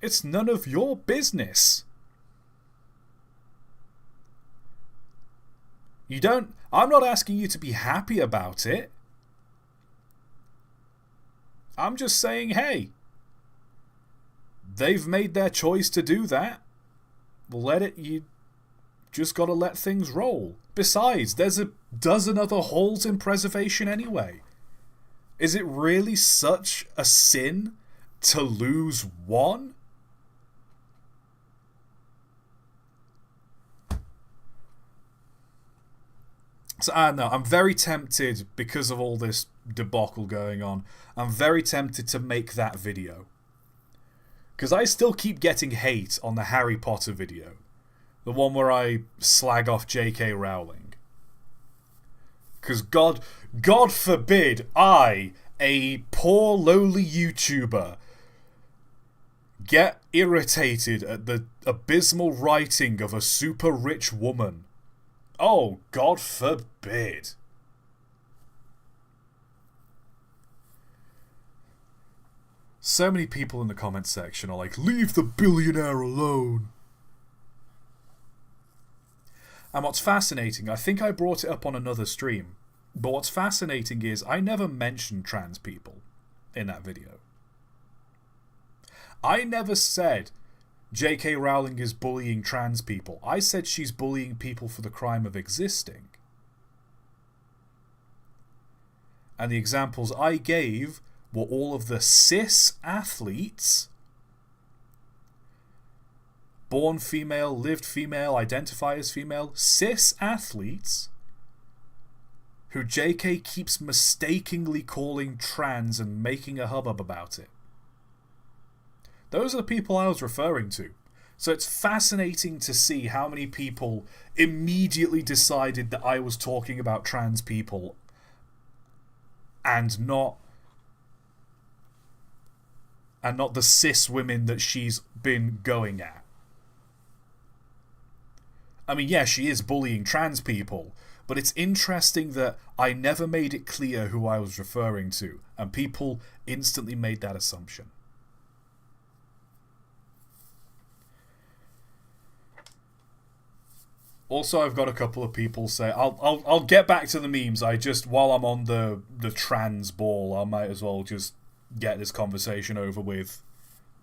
it's none of your business. I'm not asking you to be happy about it. I'm just saying, hey, they've made their choice to do that. You just gotta let things roll. Besides, there's a dozen other halls in preservation anyway. Is it really such a sin to lose one? So I don't know, I'm very tempted, because of all this debacle going on, I'm very tempted to make that video. Because I still keep getting hate on the Harry Potter video. The one where I slag off J.K. Rowling. Because God forbid I, a poor lowly YouTuber, get irritated at the abysmal writing of a super rich woman. Oh, God forbid. So many people in the comment section are like, leave the billionaire alone. And what's fascinating, I think I brought it up on another stream, but what's fascinating is I never mentioned trans people in that video. I never said J.K. Rowling is bullying trans people. I said she's bullying people for the crime of existing. And the examples I gave were all of the cis athletes, born female, lived female, identify as female, cis athletes who JK keeps mistakenly calling trans and making a hubbub about it. Those are the people I was referring to. So it's fascinating to see how many people immediately decided that I was talking about trans people and not the cis women that she's been going at. I mean, yeah, she is bullying trans people, but it's interesting that I never made it clear who I was referring to, and people instantly made that assumption. Also, I've got a couple of people say, I'll get back to the memes. I just, while I'm on the trans ball, I might as well just get this conversation over with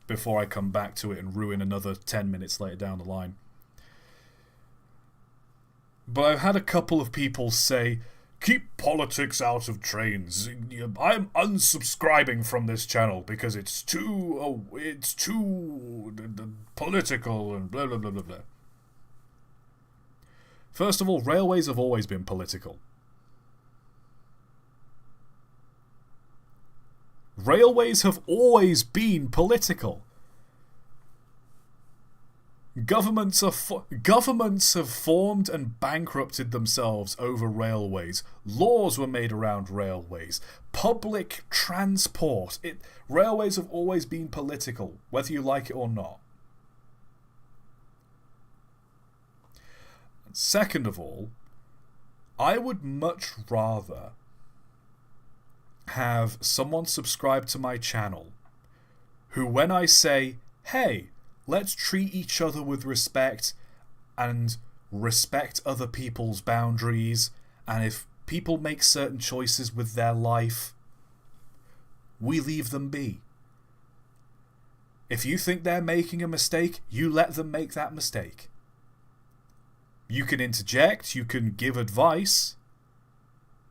before I come back to it and ruin another 10 minutes later down the line. But I've had a couple of people say, keep politics out of trains. I'm unsubscribing from this channel because it's too political and blah, blah, blah, blah, blah. First of all, railways have always been political. Railways have always been political. Governments have formed and bankrupted themselves over railways. Laws were made around railways. Public transport. Railways have always been political, whether you like it or not. Second of all, I would much rather have someone subscribe to my channel who, when I say, hey, let's treat each other with respect and respect other people's boundaries, and if people make certain choices with their life, we leave them be. If you think they're making a mistake, you let them make that mistake. You can interject, you can give advice,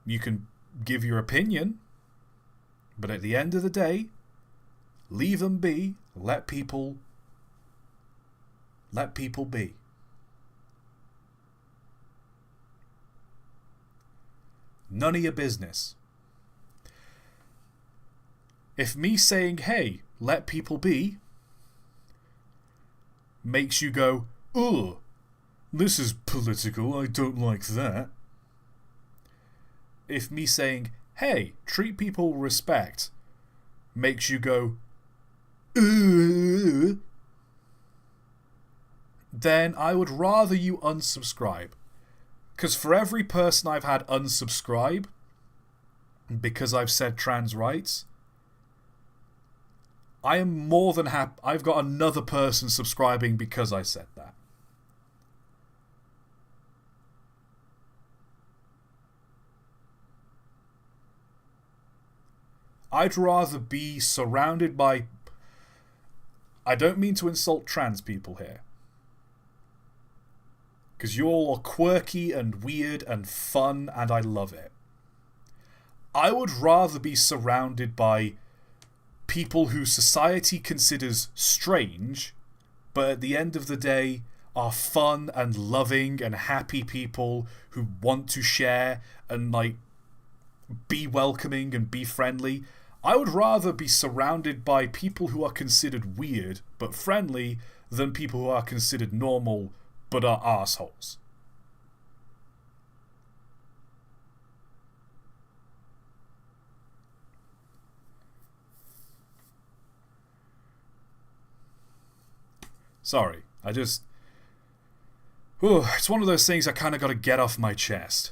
you can give your opinion, but at the end of the day, leave them be, let people be. None of your business. If me saying, hey, let people be, makes you go, ugh, this is political, I don't like that. If me saying, hey, treat people with respect, makes you go, ugh, then I would rather you unsubscribe. Because for every person I've had unsubscribe because I've said trans rights, I am more than happy. I've got another person subscribing because I said that. I'd rather be surrounded by... I don't mean to insult trans people here, because you all are quirky and weird and fun, and I love it. I would rather be surrounded by people who society considers strange, but at the end of the day are fun and loving and happy people who want to share and like be welcoming and be friendly. I would rather be surrounded by people who are considered weird but friendly than people who are considered normal but are assholes. Sorry, it's one of those things I kind of got to get off my chest.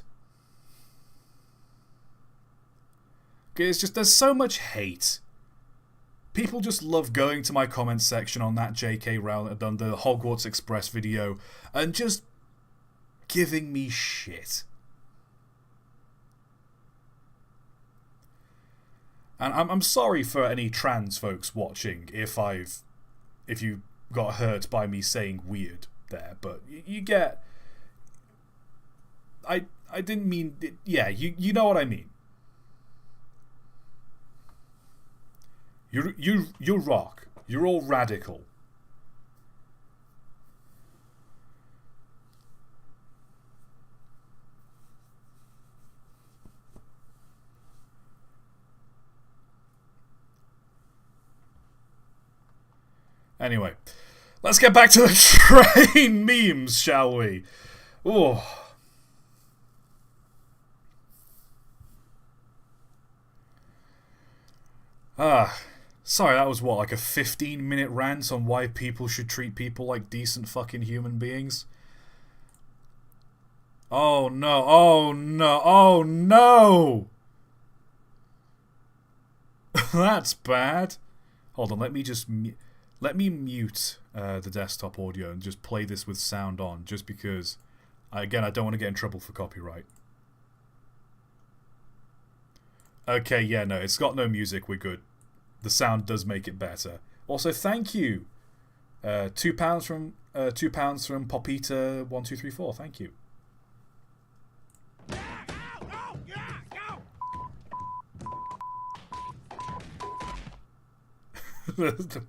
It's just, there's so much hate. People just love going to my comment section on that J.K. Rowling done the Hogwarts Express video and just giving me shit. And I'm sorry for any trans folks watching if you got hurt by me saying weird there, but you get... I didn't mean... Yeah, you know what I mean. You rock. You're all radical. Anyway, let's get back to the train memes, shall we? Oh. Sorry, that was what, like a 15-minute rant on why people should treat people like decent fucking human beings? Oh no, oh no, oh no! That's bad. Hold on, let me mute the desktop audio and just play this with sound on, just because, again, I don't want to get in trouble for copyright. Okay, yeah, no, it's got no music, we're good. The sound does make it better. Also, thank you. £2 from Popita1234. Thank you.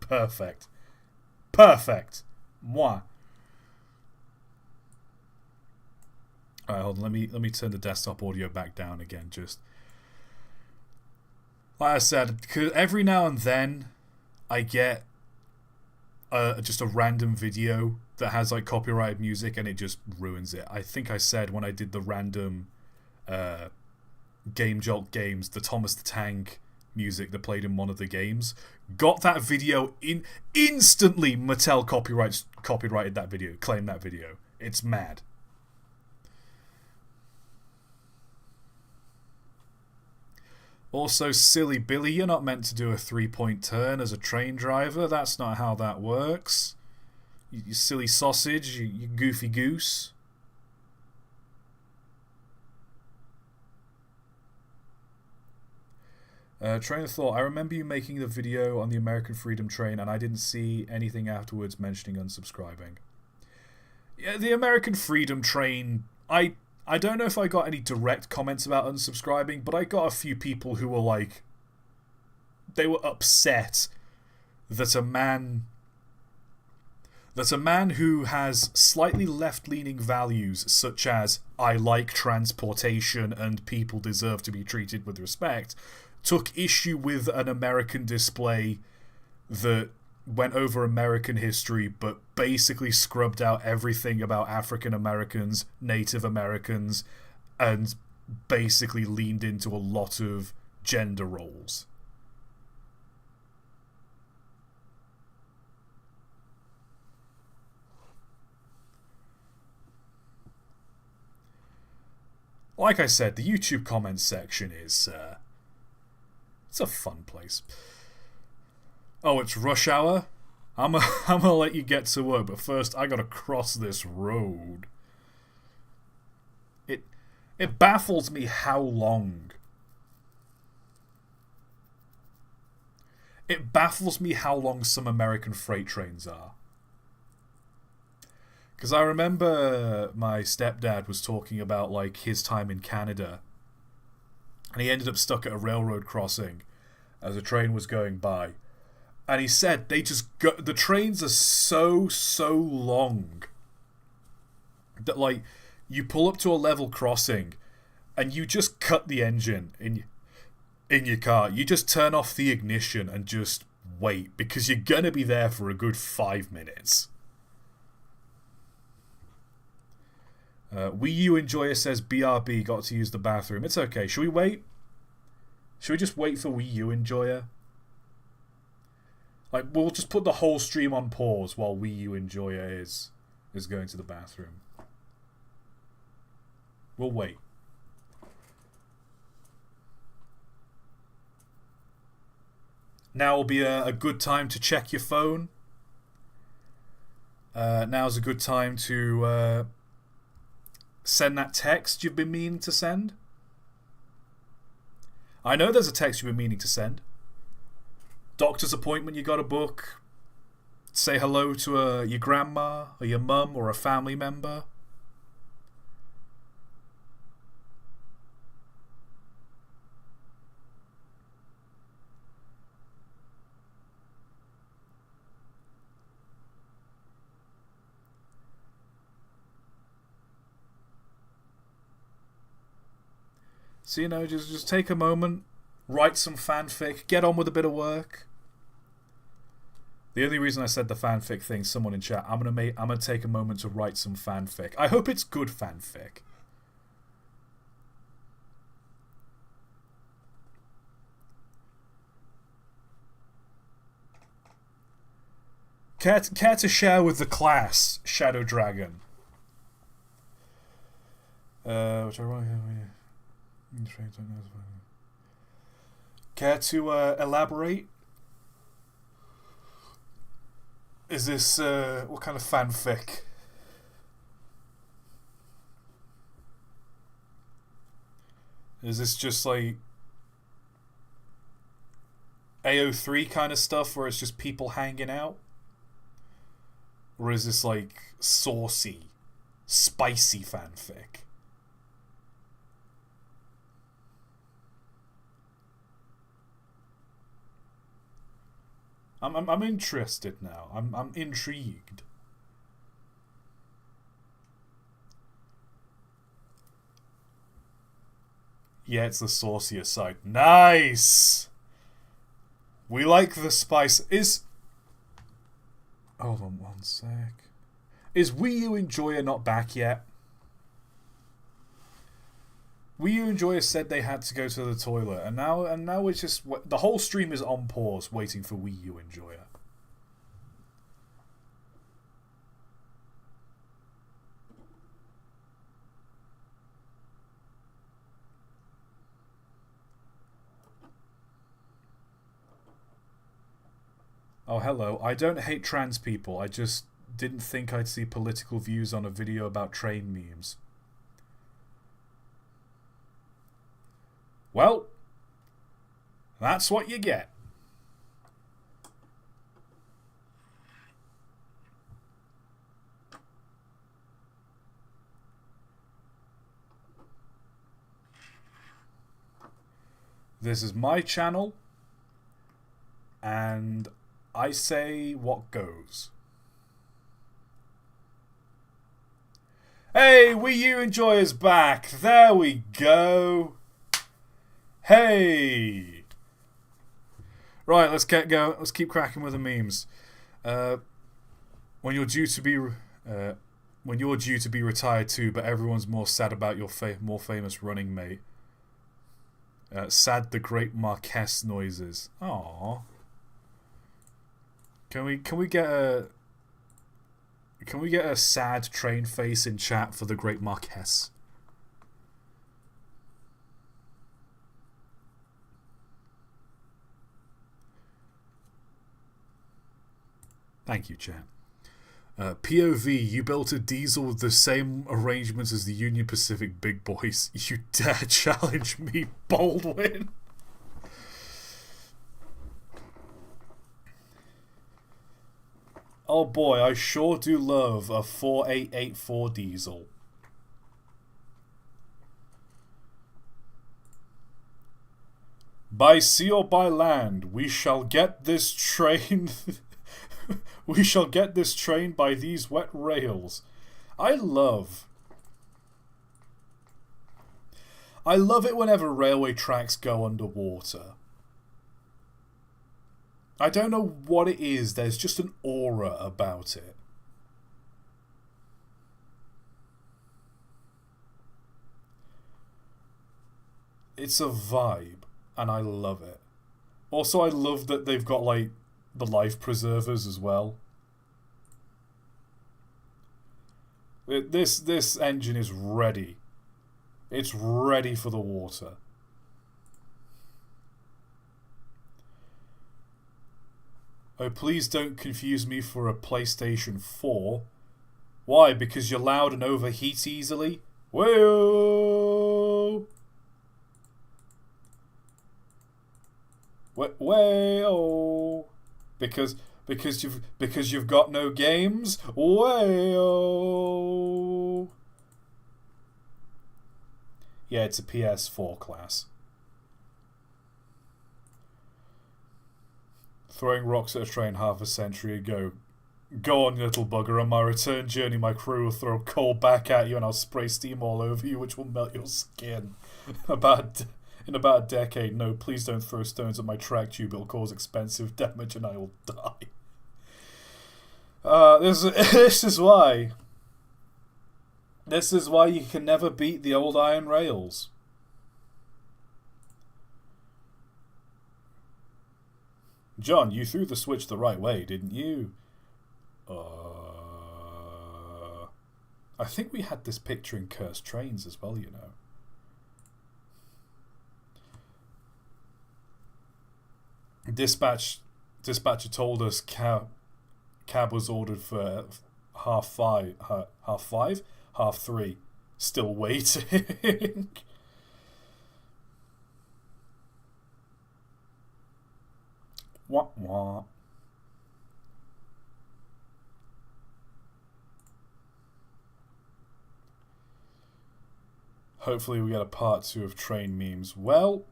Perfect. Perfect. Moi. Alright, hold on. Let me turn the desktop audio back down again. Just like I said, because every now and then I get just a random video that has like copyrighted music and it just ruins it. I think I said when I did the random Game Jolt games, the Thomas the Tank music that played in one of the games, got that video instantly. Mattel copyrighted that video, claimed that video. It's mad. Also, silly Billy, you're not meant to do a 3-point turn as a train driver. That's not how that works. You silly sausage, you goofy goose. Train of thought. I remember you making the video on the American Freedom Train, and I didn't see anything afterwards mentioning unsubscribing. Yeah, the American Freedom Train. I don't know if I got any direct comments about unsubscribing, but I got a few people who were like, they were upset that a man who has slightly left-leaning values, such as I like transportation and people deserve to be treated with respect, took issue with an American display that went over American history but basically scrubbed out everything about African Americans, Native Americans, and basically leaned into a lot of gender roles. Like I said, the YouTube comments section is it's a fun place. Oh, it's rush hour? I'm gonna let you get to work, but first I gotta cross this road. It baffles me how long. It baffles me how long some American freight trains are. Because I remember my stepdad was talking about like his time in Canada, and he ended up stuck at a railroad crossing as a train was going by. And he said they just go, the trains are so long that like you pull up to a level crossing and you just cut the engine in your car. You just turn off the ignition and just wait, because you're gonna be there for a good 5 minutes. Wii U Enjoyer says BRB got to use the bathroom. It's okay. Should we wait? Should we just wait for Wii U Enjoyer? Like, we'll just put the whole stream on pause while Wii U Enjoyer is going to the bathroom. We'll wait. Now will be a good time to check your phone. Now's a good time to send that text you've been meaning to send. I know there's a text you've been meaning to send. Doctor's appointment you got to book. Say hello to your grandma or your mum or a family member. So, you know, just take a moment, write some fanfic, get on with a bit of work. The only reason I said the fanfic thing, someone in chat, I'm gonna take a moment to write some fanfic. I hope it's good fanfic. Care to share with the class, Shadow Dragon? Which I write here. Care to elaborate? Is this what kind of fanfic? Is this just like AO3 kind of stuff where it's just people hanging out? Or is this like saucy, spicy fanfic? I'm interested now. I'm intrigued. Yeah, it's the saucier side. Nice! We like the spice. Hold on one sec. Is Wii U Enjoyer not back yet? Wii U Enjoyer said they had to go to the toilet, and now it's just the whole stream is on pause, waiting for Wii U Enjoyer. Oh, hello. I don't hate trans people. I just didn't think I'd see political views on a video about train memes. Well, that's what you get. This is my channel, and I say what goes. Hey, Wii U Enjoyer's back. There we go. Hey. Right, let's get going. Let's keep cracking with the memes. When you're due to be retired too, but everyone's more sad about your more famous running mate. Sad the great Marquess noises. Aww. Can we get a sad train face in chat for the great Marquess? Thank you, chat. POV, you built a diesel with the same arrangements as the Union Pacific big boys. You dare challenge me, Baldwin? Oh boy, I sure do love a 4884 diesel. By sea or by land, we shall get this train... we shall get this train by these wet rails. I love it whenever railway tracks go underwater. I don't know what it is, there's just an aura about it. It's a vibe, and I love it. Also, I love that they've got, like, the life preservers as well. This engine is ready. It's ready for the water. Oh, please don't confuse me for a PlayStation 4. Why? Because you're loud and overheat easily? Whoa! Whoa! Because you've got no games? Whoa! Yeah, it's a PS4 class. Throwing rocks at a train half a century ago Go on, you little bugger. On my return journey, my crew will throw coal back at you and I'll spray steam all over you, which will melt your skin. In about a decade, no, please don't throw stones at my track tube. It'll cause expensive damage and I will die. This is why. This is why you can never beat the old iron rails. John, you threw the switch the right way, didn't you? I think we had this picture in Cursed Trains as well, you know. Dispatcher told us cab was ordered for half 3. Still waiting. Wah wah. Hopefully we get a part 2 of train memes. Well,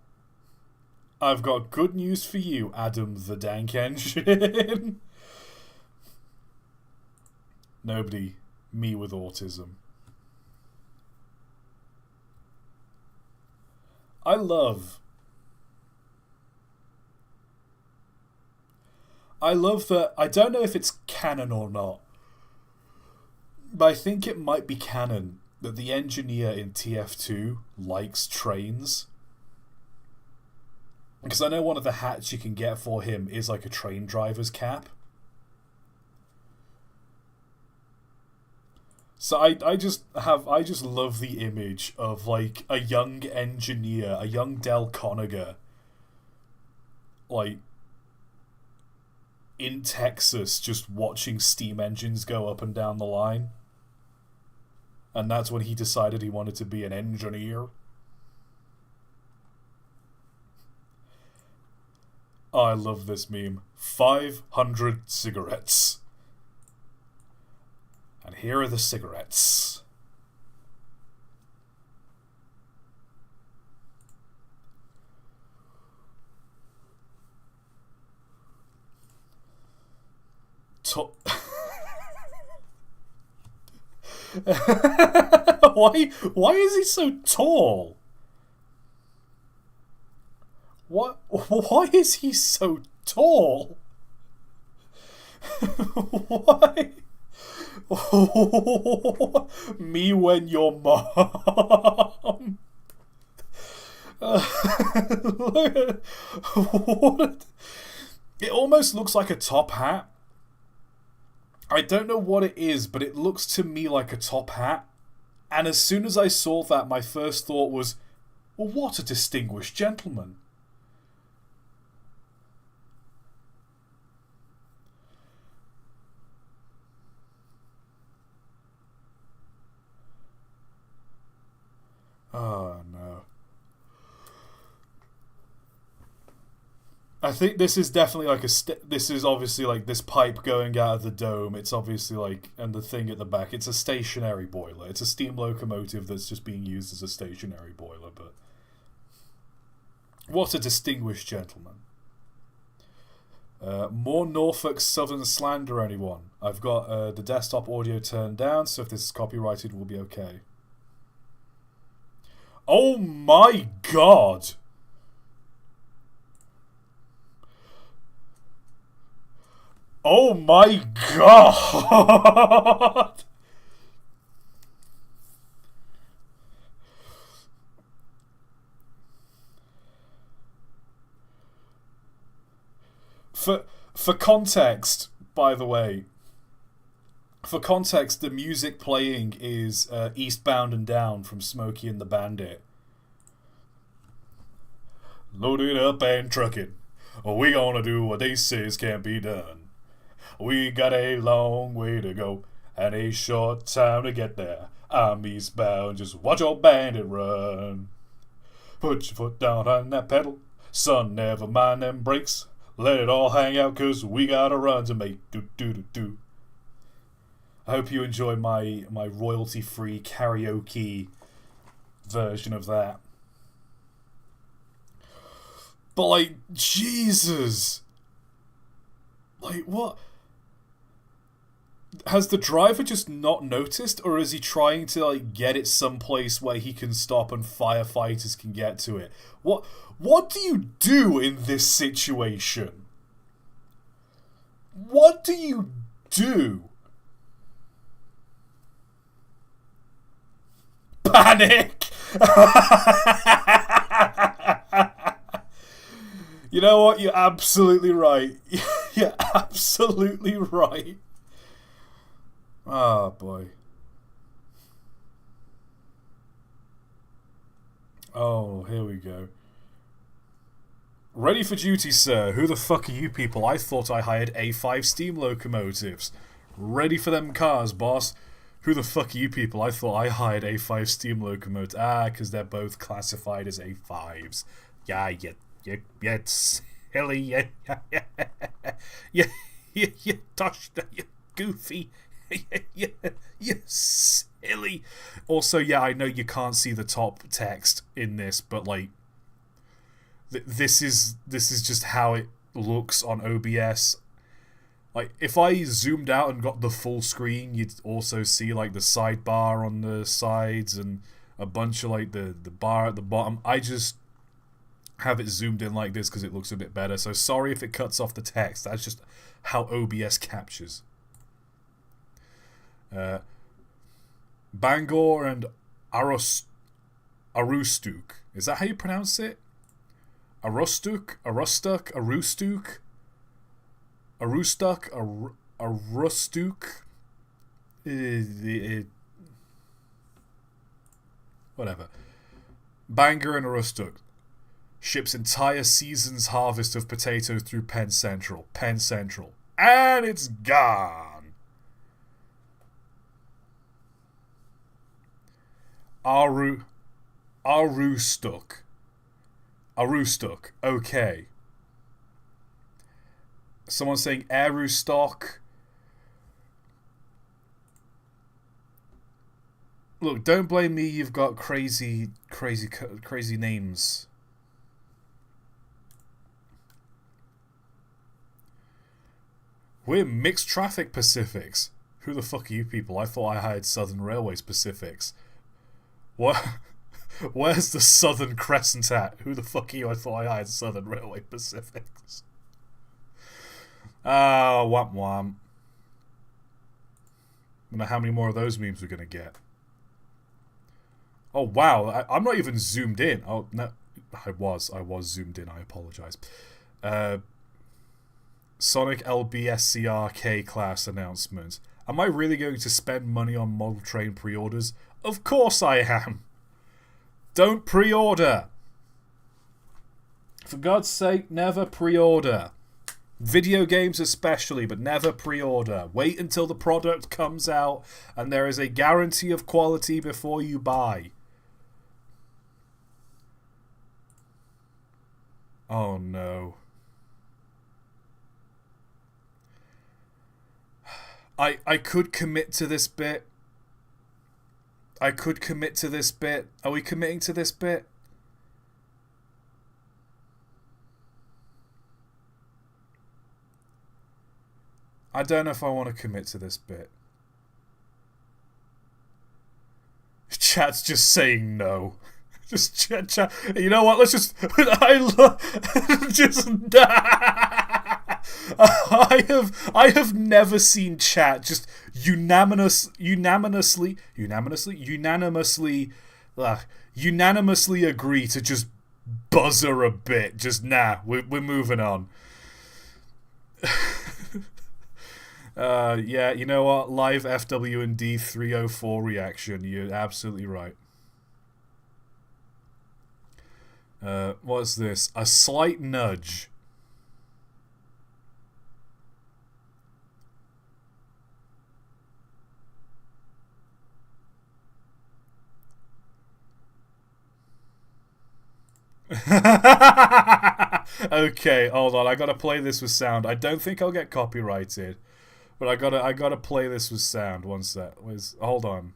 I've got good news for you, Adam the Dank Engine. Nobody. Me with autism. I love that. I don't know if it's canon or not, but I think it might be canon that the engineer in TF2 likes trains. Because I know one of the hats you can get for him is like a train driver's cap. So I just love the image of like a young engineer, a young Del Conager, like in Texas, just watching steam engines go up and down the line. And that's when he decided he wanted to be an engineer. Oh, I love this meme. 500 cigarettes. And here are the cigarettes. Why is he so tall? Why is he so tall? Why? Me when your mom. It almost looks like a top hat. I don't know what it is, but it looks to me like a top hat. And as soon as I saw that, my first thought was, well, what a distinguished gentleman. Oh, no. I think this is definitely like this is obviously like this pipe going out of the dome. It's obviously like, and the thing at the back, it's a stationary boiler. It's a steam locomotive that's just being used as a stationary boiler, but what a distinguished gentleman. More Norfolk Southern slander, anyone? I've got the desktop audio turned down, so if this is copyrighted, we'll be okay. Oh my god! Oh my god! For context, by the way, for context, the music playing is Eastbound and Down from Smokey and the Bandit. Load it up and truck it. We gonna do what they says can't be done. We got a long way to go and a short time to get there. I'm eastbound, just watch your bandit run. Put your foot down on that pedal, son, never mind them brakes. Let it all hang out, cause we got a run to make. Do do do do. I hope you enjoy my royalty-free karaoke version of that. But like, Jesus! Like, what? Has the driver just not noticed, or is he trying to like get it someplace where he can stop and firefighters can get to it? What do you do in this situation? What do you do? Panic! You know what? You're absolutely right. You're absolutely right. Oh, boy. Oh, here we go. Ready for duty, sir. Who the fuck are you people? I thought I hired A5 steam locomotives. Ready for them cars, boss. Who the fuck are you people? I thought I hired A5 steam locomotives. Because they're both classified as A5s. Yeah, it's silly. Yeah, Tosh, you goofy. You silly. Also, yeah, I know you can't see the top text in this, but like, this is just how it looks on OBS. Like, if I zoomed out and got the full screen, you'd also see like the sidebar on the sides and a bunch of like the bar at the bottom. I just have it zoomed in like this because it looks a bit better. So sorry if it cuts off the text. That's just how OBS captures. Bangor and Arustuk. Is that how you pronounce it? Arustuk? Whatever. Bangor and Arustuk ships entire season's harvest of potatoes through Penn Central. And it's gone. Arustuk. Okay. Someone's saying Arustock. Look, don't blame me. You've got crazy names. We're mixed traffic Pacifics. Who the fuck are you people? I thought I hired Southern Railways Pacifics. What? Where's the Southern Crescent at? Who the fuck are you? I thought I hired Southern Railway Pacifics. Ah, wham wham. I don't know how many more of those memes we're gonna get. Oh wow, I'm not even zoomed in. Oh no, I was zoomed in. I apologize. Sonic LBSCRK class announcement. Am I really going to spend money on model train pre-orders? Of course I am. Don't pre-order. For God's sake, never pre-order. Video games especially, but never pre-order. Wait until the product comes out and there is a guarantee of quality before you buy. Oh no. I could commit to this bit. Are we committing to this bit? I don't know if I want to commit to this bit. Chat's just saying no. Just chat. You know what? Let's just. I have never seen chat just unanimously agree to just buzzer a bit. Just we're moving on. Yeah, you know what? Live FW&D 304 reaction. You're absolutely right. What's this? A slight nudge. Okay, hold on. I gotta play this with sound. I don't think I'll get copyrighted, but I gotta play this with sound. One sec. Hold on.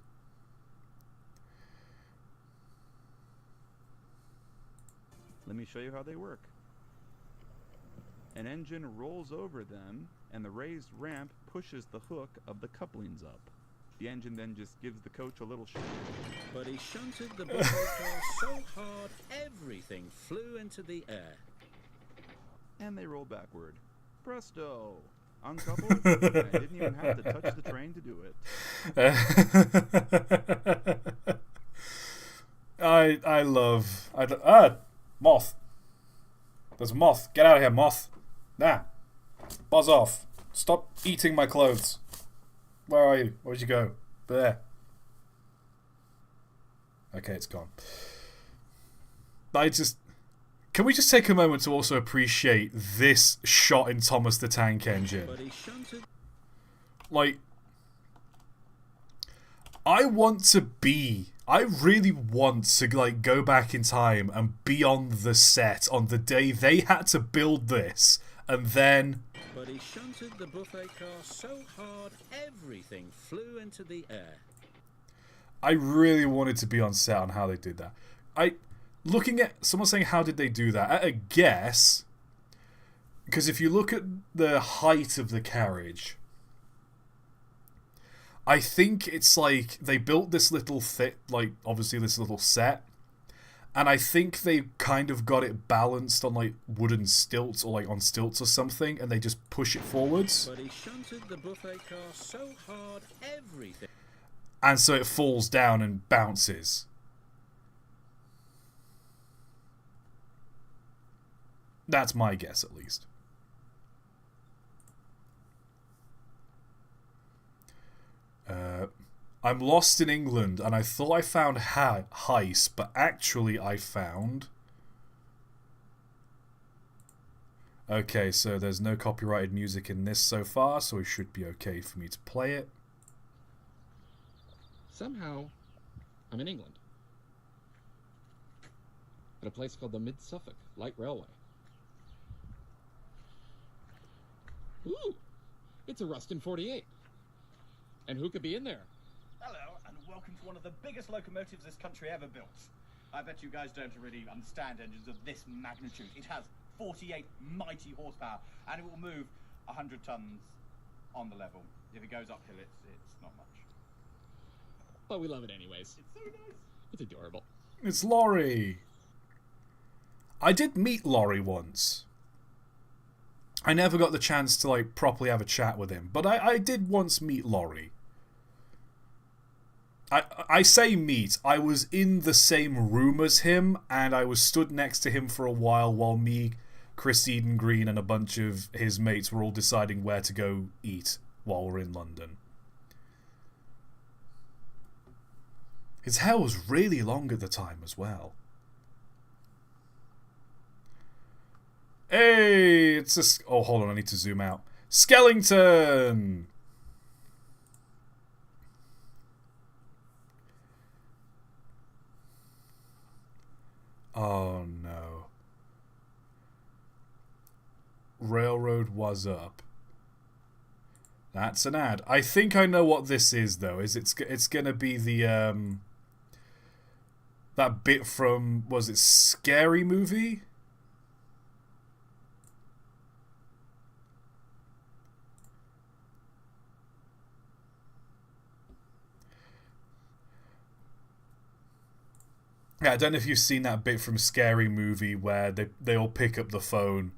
Let me show you how they work. An engine rolls over them and the raised ramp pushes the hook of the couplings up. The engine then just gives the coach a little shunt. But he shunted the buffet car so hard everything flew into the air. And they roll backward. Presto! Uncoupled, and I didn't even have to touch the train to do it. I love... moth. There's a moth. Get out of here, moth. Nah. Buzz off. Stop eating my clothes. Where are you? Where'd you go? There. Okay, it's gone. Can we just take a moment to also appreciate this shot in Thomas the Tank Engine? Like, I really want to, like, go back in time and be on the set on the day they had to build this, and then... But he shunted the buffet car so hard everything flew into the air. I really wanted to be on set on how they did that. Looking at someone saying how did they do that, at a guess, because if you look at the height of the carriage, I think it's like they built this little obviously this little set, and I think they kind of got it balanced on like wooden stilts or like on stilts or something, and they just push it forwards. But he shunted the buffet car so hard everything. And so it falls down and bounces. That's my guess, at least. I'm lost in England, and I thought I found Heist, but actually I found... Okay, so there's no copyrighted music in this so far, so it should be okay for me to play it. Somehow, I'm in England. At a place called the Mid-Suffolk Light Railway. Ooh! It's a Rustin 48. And who could be in there? Hello, and welcome to one of the biggest locomotives this country ever built. I bet you guys don't really understand engines of this magnitude. It has 48 mighty horsepower, and it will move 100 tons on the level. If it goes uphill, it's not much. But we love it anyways. It's so nice. It's adorable. It's Laurie. I did meet Laurie once. I never got the chance to like properly have a chat with him, but I did once meet Laurie. I say meet. I was in the same room as him, and I was stood next to him for a while me, Chris Eden Green, and a bunch of his mates were all deciding where to go eat while we're in London. His hair was really long at the time as well. Hey, it's a... Oh, hold on, I need to zoom out. Skellington! Oh, no. Railroad was up. That's an ad. I think I know what this is, though. It's gonna be the, that bit from... Was it Scary Movie? Yeah, I don't know if you've seen that bit from Scary Movie where they all pick up the phone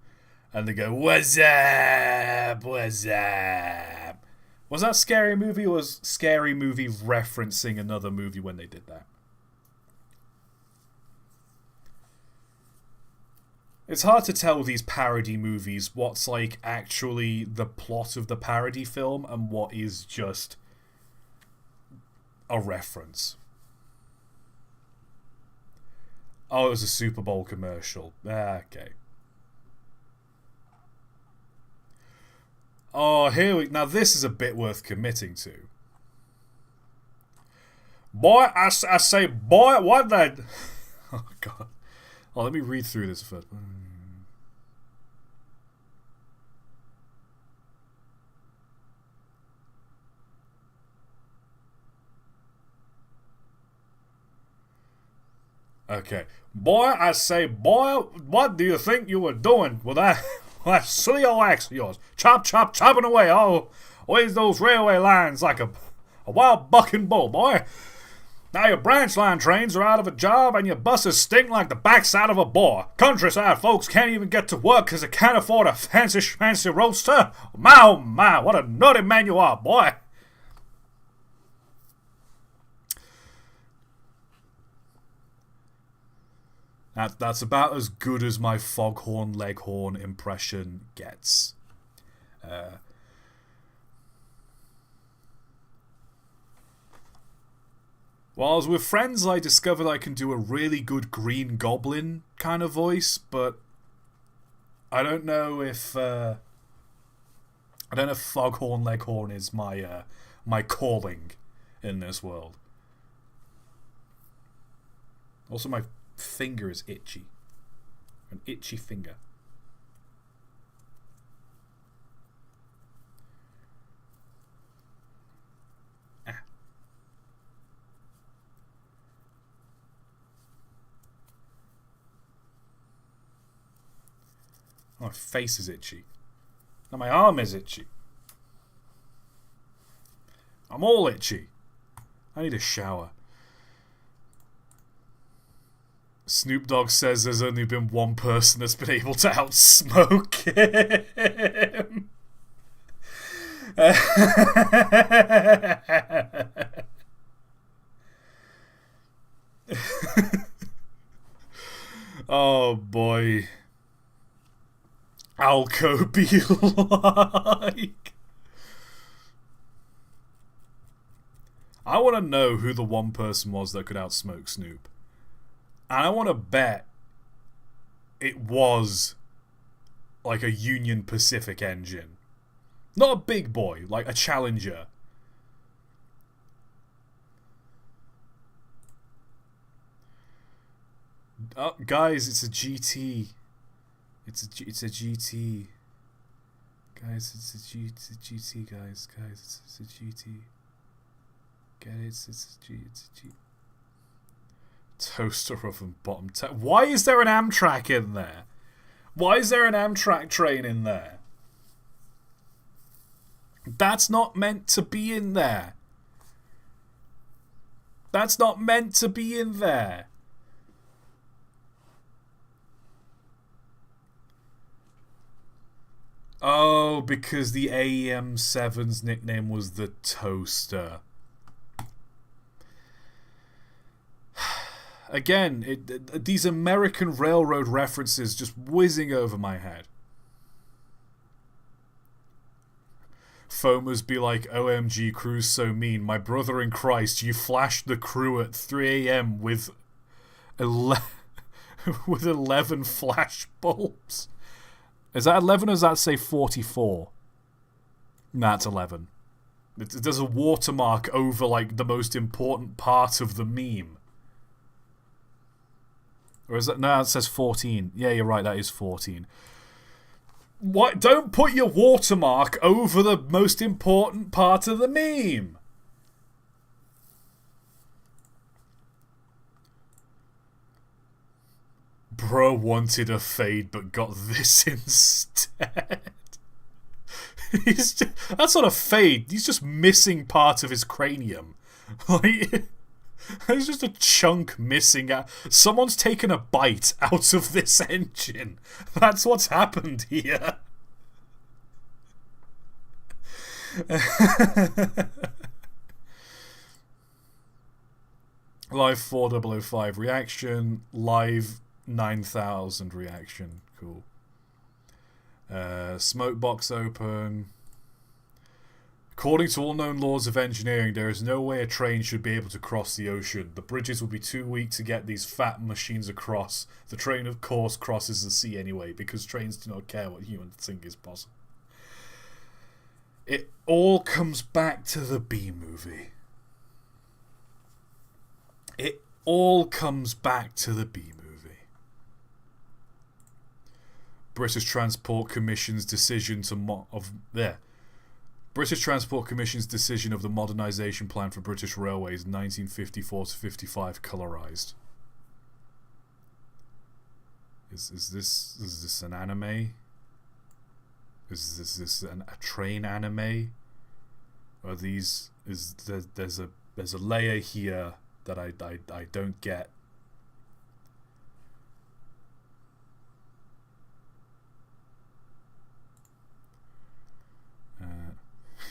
and they go, "What's up? What's up?" Was that Scary Movie, or was Scary Movie referencing another movie when they did that? It's hard to tell with these parody movies what's like actually the plot of the parody film and what is just a reference. Oh, it was a Super Bowl commercial. Okay. Oh, now this is a bit worth committing to. Boy, I say, boy, what the... Oh, God. Oh, let me read through this first. Okay. Boy, I say, boy, what do you think you were doing with that? That silly old axe of yours. Chop, chop, chopping away. Oh, always those railway lines like a wild bucking bull, boy. Now your branch line trains are out of a job and your buses stink like the backside of a boar. Countryside folks can't even get to work because they can't afford a fancy roadster. My, oh my, what a nutty man you are, boy. That's about as good as my Foghorn Leghorn impression gets. While I was with friends, I discovered I can do a really good Green Goblin kind of voice, but I don't know if Foghorn Leghorn is my calling in this world. Also, my finger is itchy. An itchy finger. My face is itchy. Now my arm is itchy. I'm all itchy. I need a shower. Snoop Dogg says there's only been one person that's been able to outsmoke him. Oh boy. Alco be like. I want to know who the one person was that could outsmoke Snoop. And I want to bet it was like a Union Pacific engine. Not a big boy, like a Challenger. Guys, it's a GT. It's a GT. Guys, it's a GT, guys. Guys, it's a GT. Get it? It's a G. Toaster oven bottom. Why is there an Amtrak in there? Why is there an Amtrak train in there? That's not meant to be in there. That's not meant to be in there. Oh, because the AEM7's nickname was the Toaster. Again, these American Railroad references just whizzing over my head. Foamers be like, OMG, crew's so mean. My brother in Christ, you flashed the crew at 3 a.m. with 11 flash bulbs. Is that 11 or does that say 44? Nah, it's 11. There's a watermark over, like, the most important part of the meme. Or is that... No, it says 14. Yeah, you're right, that is 14. What? Don't put your watermark over the most important part of the meme! Bro wanted a fade but got this instead. That's not a fade. He's just missing part of his cranium. Like, there's just a chunk missing out. Someone's taken a bite out of this engine. That's what's happened here. Live 4005 reaction. Live 9000 reaction. Cool. Smoke box open. According to all known laws of engineering, there is no way a train should be able to cross the ocean. The bridges will be too weak to get these fat machines across. The train, of course, crosses the sea anyway, because trains do not care what humans think is possible. It all comes back to the B-movie. It all comes back to the B-movie. British Transport Commission's decision British Transport Commission's decision of the modernisation plan for British Railways 1954 to 55 colorised. Is this an anime? Is this a train anime? Or these there's a layer here that I don't get.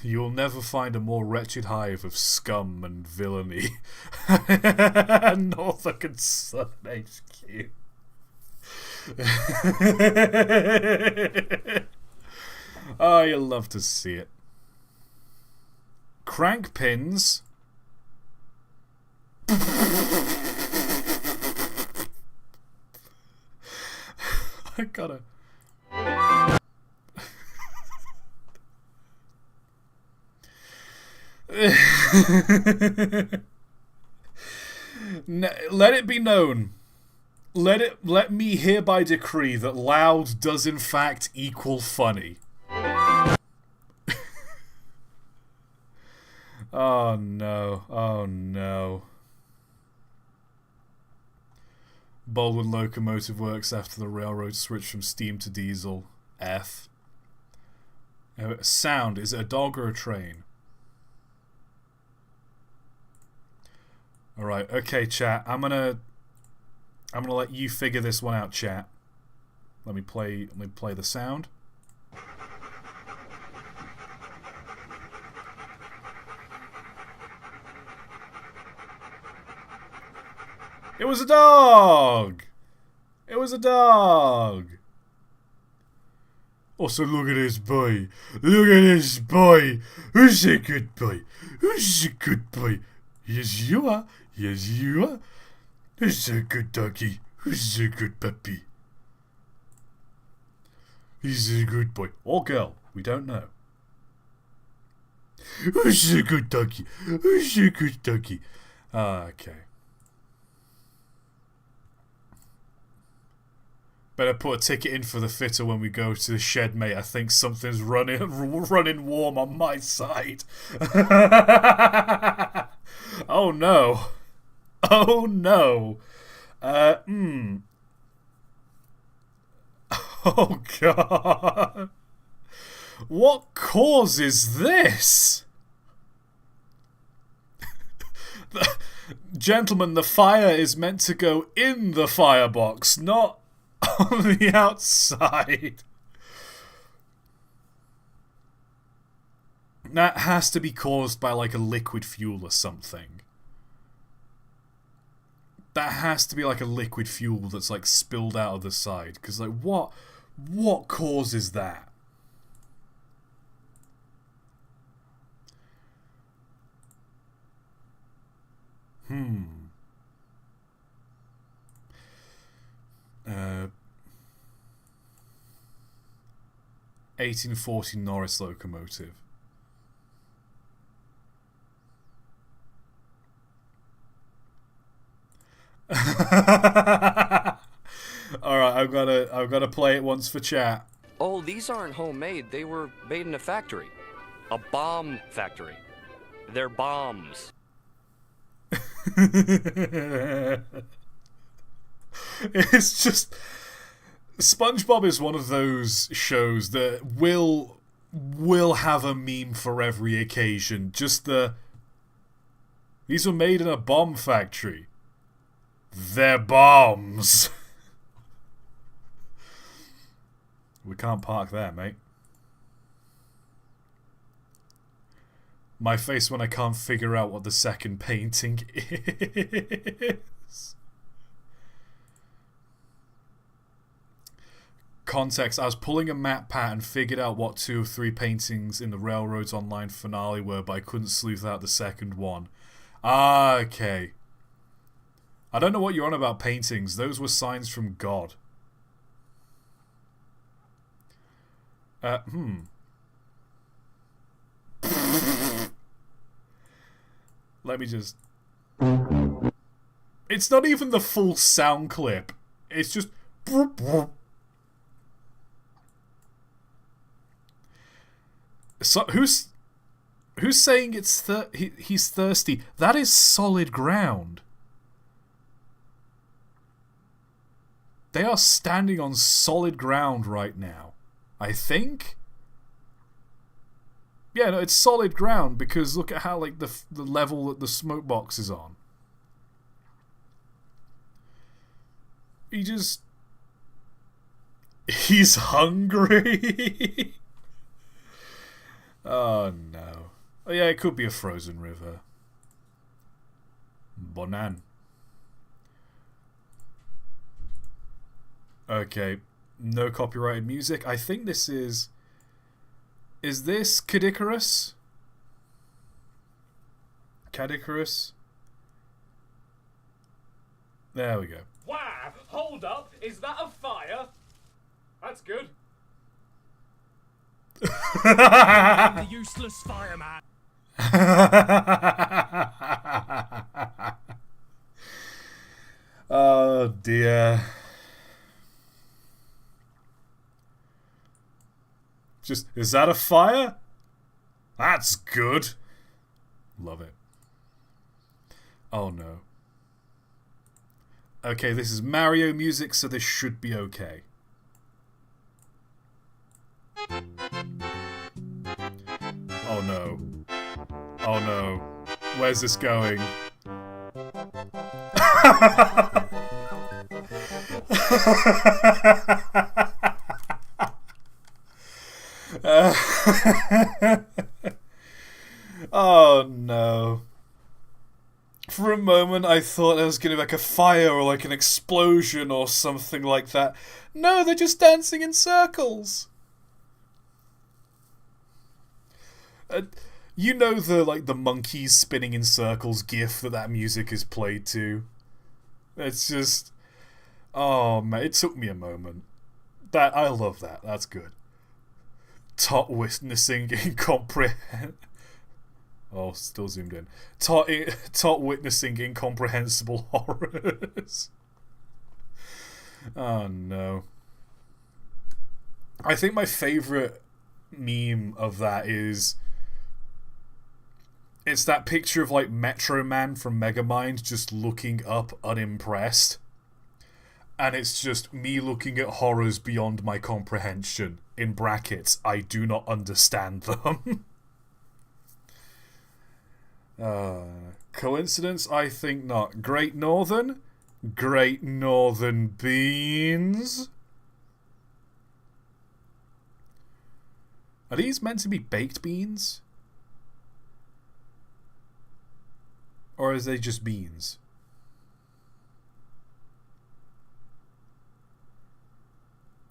You'll never find a more wretched hive of scum and villainy. Norfolk and Southern HQ. Oh, you'll love to see it. Crank pins. I gotta. Let it be known. Let me hereby decree that loud does in fact equal funny. Oh no. Oh no. Baldwin Locomotive works after the railroad switched from steam to diesel. F. Sound. Is it a dog or a train? Alright, okay, chat. I'm gonna let you figure this one out, chat. Let me play the sound. It was a dog! It was a dog! Also, look at this boy. Look at this boy. Who's a good boy? Who's a good boy? Yes, you are. Yes, you are. Who's a good doggy? Who's a good puppy? He's a good boy. Or girl. We don't know. Who's a good doggy? Who's a good doggy? Okay. Better put a ticket in for the fitter when we go to the shed, mate. I think something's running warm on my side. Oh no. Oh no. Oh god. What causes this? Gentlemen, the fire is meant to go in the firebox, not on the outside. That has to be caused by like a liquid fuel or something. That has to be like a liquid fuel that's like spilled out of the side. Because like what causes that? Hmm. 1840 Norris locomotive. Alright, I've gotta play it once for chat. Oh, these aren't homemade. They were made in a factory. A bomb factory. They're bombs. It's just... SpongeBob is one of those shows that will have a meme for every occasion. Just the... These were made in a bomb factory. They're bombs. We can't park there, mate. My face when I can't figure out what the second painting is. Context, I was pulling a map pat and figured out what 2 of 3 paintings in the Railroads Online finale were, but I couldn't sleuth out the second one. Ah, okay. I don't know what you're on about paintings. Those were signs from God. Let me just... It's not even the full sound clip. It's just... So, who's saying he's thirsty? That is solid ground. They are standing on solid ground right now. I think? Yeah, no, it's solid ground because look at how like the level that the smoke box is on. He's hungry. Oh no. Oh yeah, it could be a frozen river. Bonan. Okay, no copyrighted music. I think this is... Is this Cadicarus? Cadicarus? There we go. Wow! Hold up! Is that a fire? That's good. The useless fireman. Oh dear. Just, is that a fire? That's good. Love it. Oh no. Okay, this is Mario music, so this should be okay. Oh no. Oh no. Where's this going? Oh no. For a moment I thought there was going to be like a fire or like an explosion or something like that. No, they're just dancing in circles. You know the monkeys spinning in circles gif that music is played to. It's just, oh man, it took me a moment. I love that. That's good. ToT witnessing incomprehensible. Oh, still zoomed in. ToT witnessing incomprehensible horrors. Oh no. I think my favorite meme of that is, it's that picture of like Metro Man from Megamind just looking up unimpressed. And it's just me looking at horrors beyond my comprehension. In brackets, I do not understand them. Coincidence? I think not. Great Northern? Great Northern beans? Are these meant to be baked beans? Or is they just beans?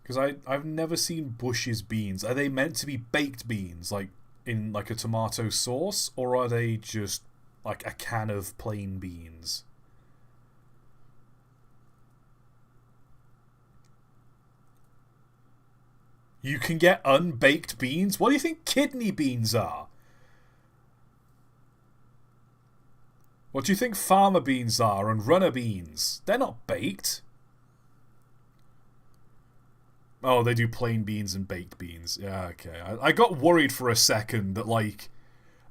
Because I've never seen Bush's beans. Are they meant to be baked beans, like in like a tomato sauce, or are they just like a can of plain beans? You can get unbaked beans? What do you think kidney beans are? What do you think farmer beans are and runner beans? They're not baked. Oh, they do plain beans and baked beans. Yeah, okay. I got worried for a second that, like,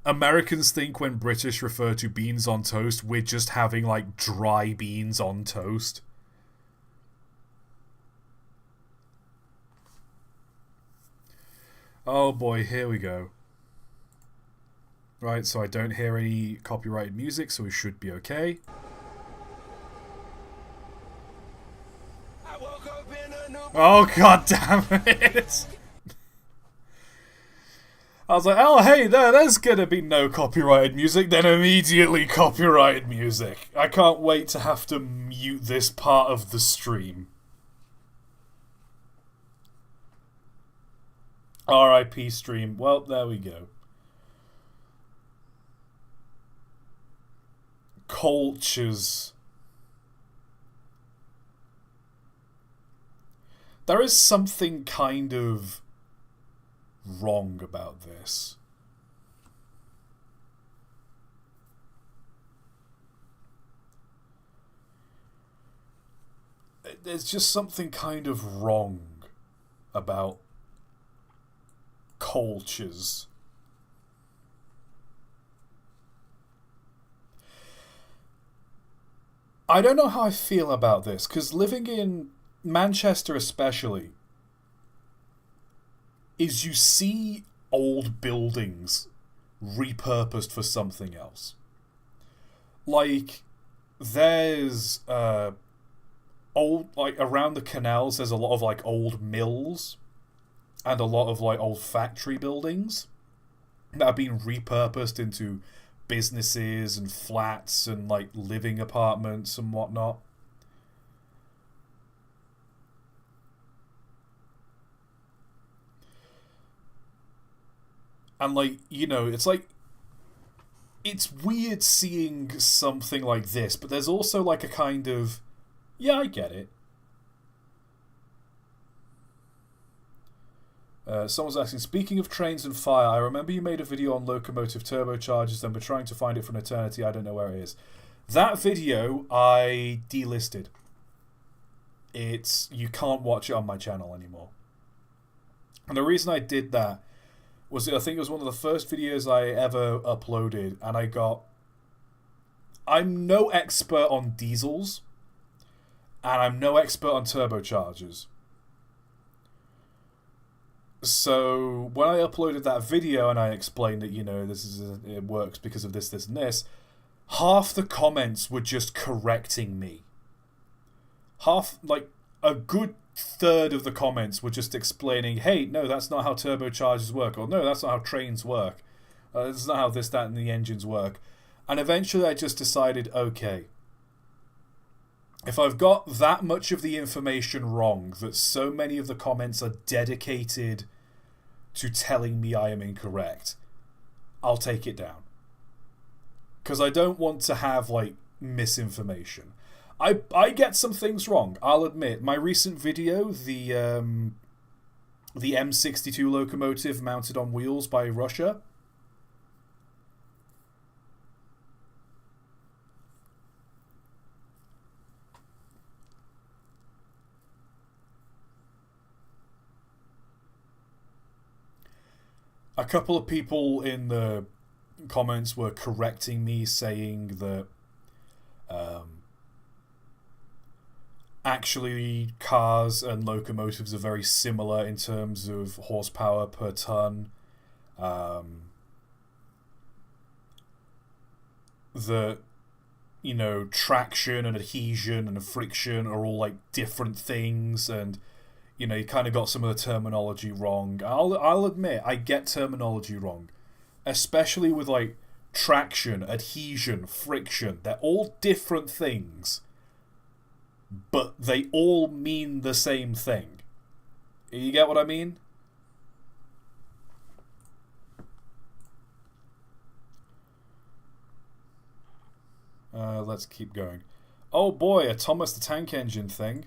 Americans think when British refer to beans on toast, we're just having, like, dry beans on toast. Oh boy, here we go. Right, so I don't hear any copyrighted music, so we should be okay. Oh god damn it! I was like, oh hey, there's gonna be no copyrighted music, then immediately copyrighted music. I can't wait to have to mute this part of the stream. RIP stream. Well, there we go. Cultures. There is something kind of wrong about this. There's just something kind of wrong about cultures. I don't know how I feel about this, because living in Manchester especially, is you see old buildings repurposed for something else. Like, there's old, like, around the canals there's a lot of like old mills and a lot of like old factory buildings that have been repurposed into businesses and flats and like living apartments and whatnot. And like, you know, it's like, it's weird seeing something like this, but there's also like a kind of, yeah, I get it. Someone's asking, speaking of trains and fire, I remember you made a video on Locomotive turbochargers and we're trying to find it for an eternity. I don't know where it is. That video I delisted. You can't watch it on my channel anymore. And the reason I did that was, I think it was one of the first videos I ever uploaded, and I'm no expert on diesels, and I'm no expert on turbochargers. So when I uploaded that video and I explained that, you know, it works because of this, this, and this, half the comments were just correcting me. Half, like, a good third of the comments were just explaining, hey, no, that's not how turbochargers work, or no, that's not how trains work. That's not how this, that, and the engines work. And eventually I just decided, okay, if I've got that much of the information wrong, that so many of the comments are dedicated to telling me I am incorrect, I'll take it down. Because I don't want to have, like, misinformation. I get some things wrong, I'll admit. My recent video, the M62 locomotive mounted on wheels by Russia, a couple of people in the comments were correcting me, saying that actually cars and locomotives are very similar in terms of horsepower per ton. That, you know, traction and adhesion and friction are all like different things, and you know, you kind of got some of the terminology wrong. I'll admit, I get terminology wrong. Especially with, like, traction, adhesion, friction. They're all different things. But they all mean the same thing. You get what I mean? Let's keep going. Oh boy, a Thomas the Tank Engine thing.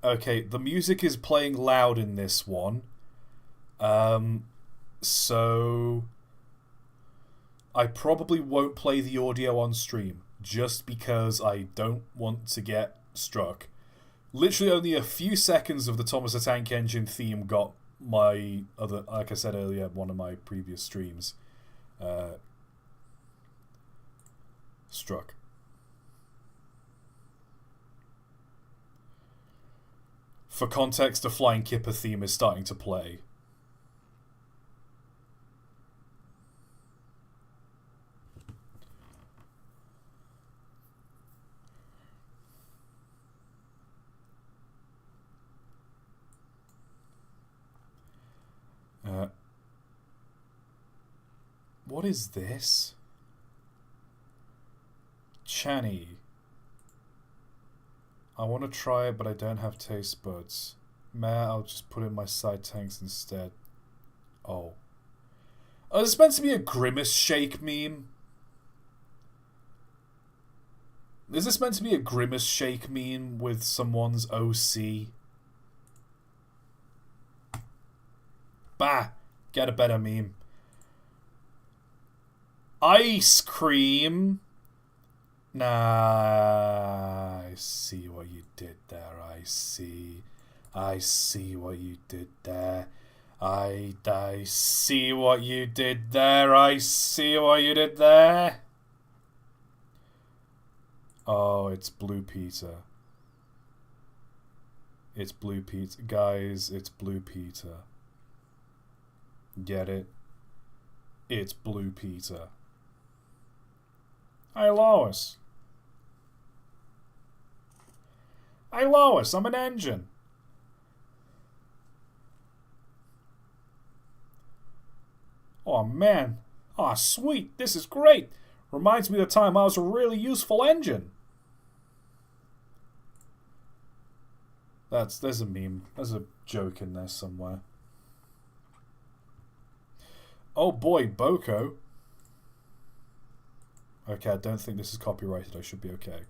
Okay, the music is playing loud in this one. So I probably won't play the audio on stream, just because I don't want to get struck. Literally only a few seconds of the Thomas the Tank Engine theme got my other, like I said earlier, one of my previous streams, struck. For context, the Flying Kipper theme is starting to play. What is this? Channy. I want to try it, but I don't have taste buds. I'll just put in my side tanks instead. Oh. Oh, this is meant to be a Grimace Shake meme? Is this meant to be a Grimace Shake meme with someone's OC? Bah! Get a better meme. Ice cream? Nah, I see what you did there. I see what you did there. I see what you did there. I see what you did there. Oh, it's Blue Peter. It's Blue Peter. Guys, it's Blue Peter. Get it? It's Blue Peter. Hey, Lois. Hey, Lois, I'm an engine. Oh, man. Oh, sweet. This is great. Reminds me of the time I was a really useful engine. There's a meme. There's a joke in there somewhere. Oh boy, Boko. Okay, I don't think this is copyrighted. I should be okay.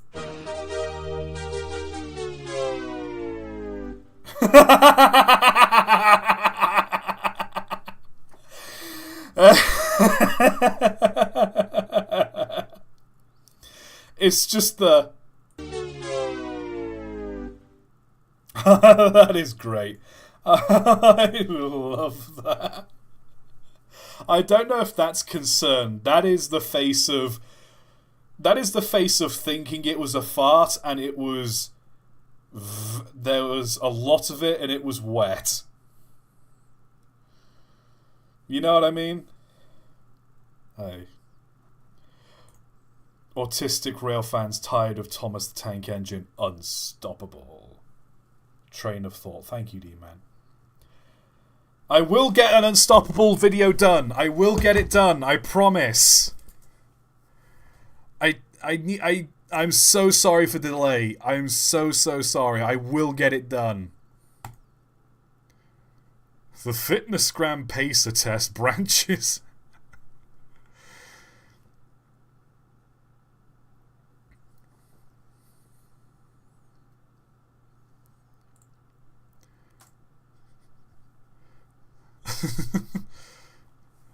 It's just the... That is great. I love that. I don't know if that's concern. That is the face of... That is the face of thinking it was a fart and it was... There was a lot of it and it was wet. You know what I mean? Hey. Autistic rail fans tired of Thomas the Tank Engine. Unstoppable. Train of thought. Thank you, D-Man. I will get an Unstoppable video done. I will get it done. I promise. I'm so sorry for the delay. I'm so sorry. I will get it done. The FitnessGram Pacer test branches.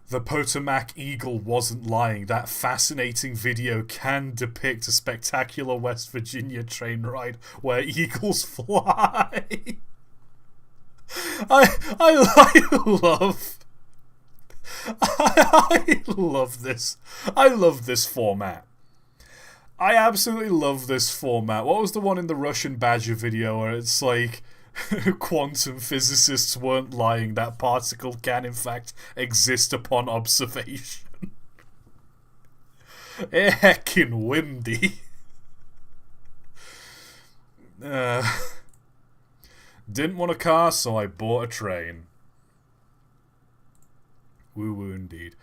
The Potomac Eagle wasn't lying. That fascinating video can depict a spectacular West Virginia train ride where eagles fly. I love this. I love this format. I absolutely love this format. What was the one in the Russian Badger video where it's like quantum physicists weren't lying, that particle can in fact exist upon observation. Heckin' windy. Didn't want a car, so I bought a train. Woo woo indeed.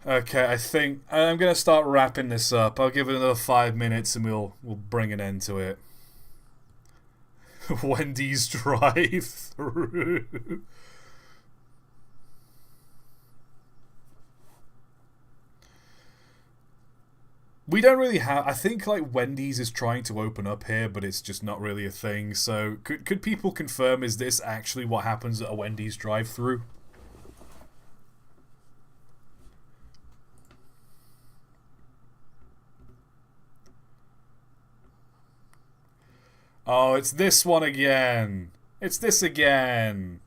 Okay, I think I'm gonna start wrapping this up. I'll give it another 5 minutes and we'll bring an end to it. Wendy's drive-through. We don't really have... I think, like, Wendy's is trying to open up here, but it's just not really a thing. So, could people confirm, is this actually what happens at a Wendy's drive-through? Oh, it's this one again. It's this again.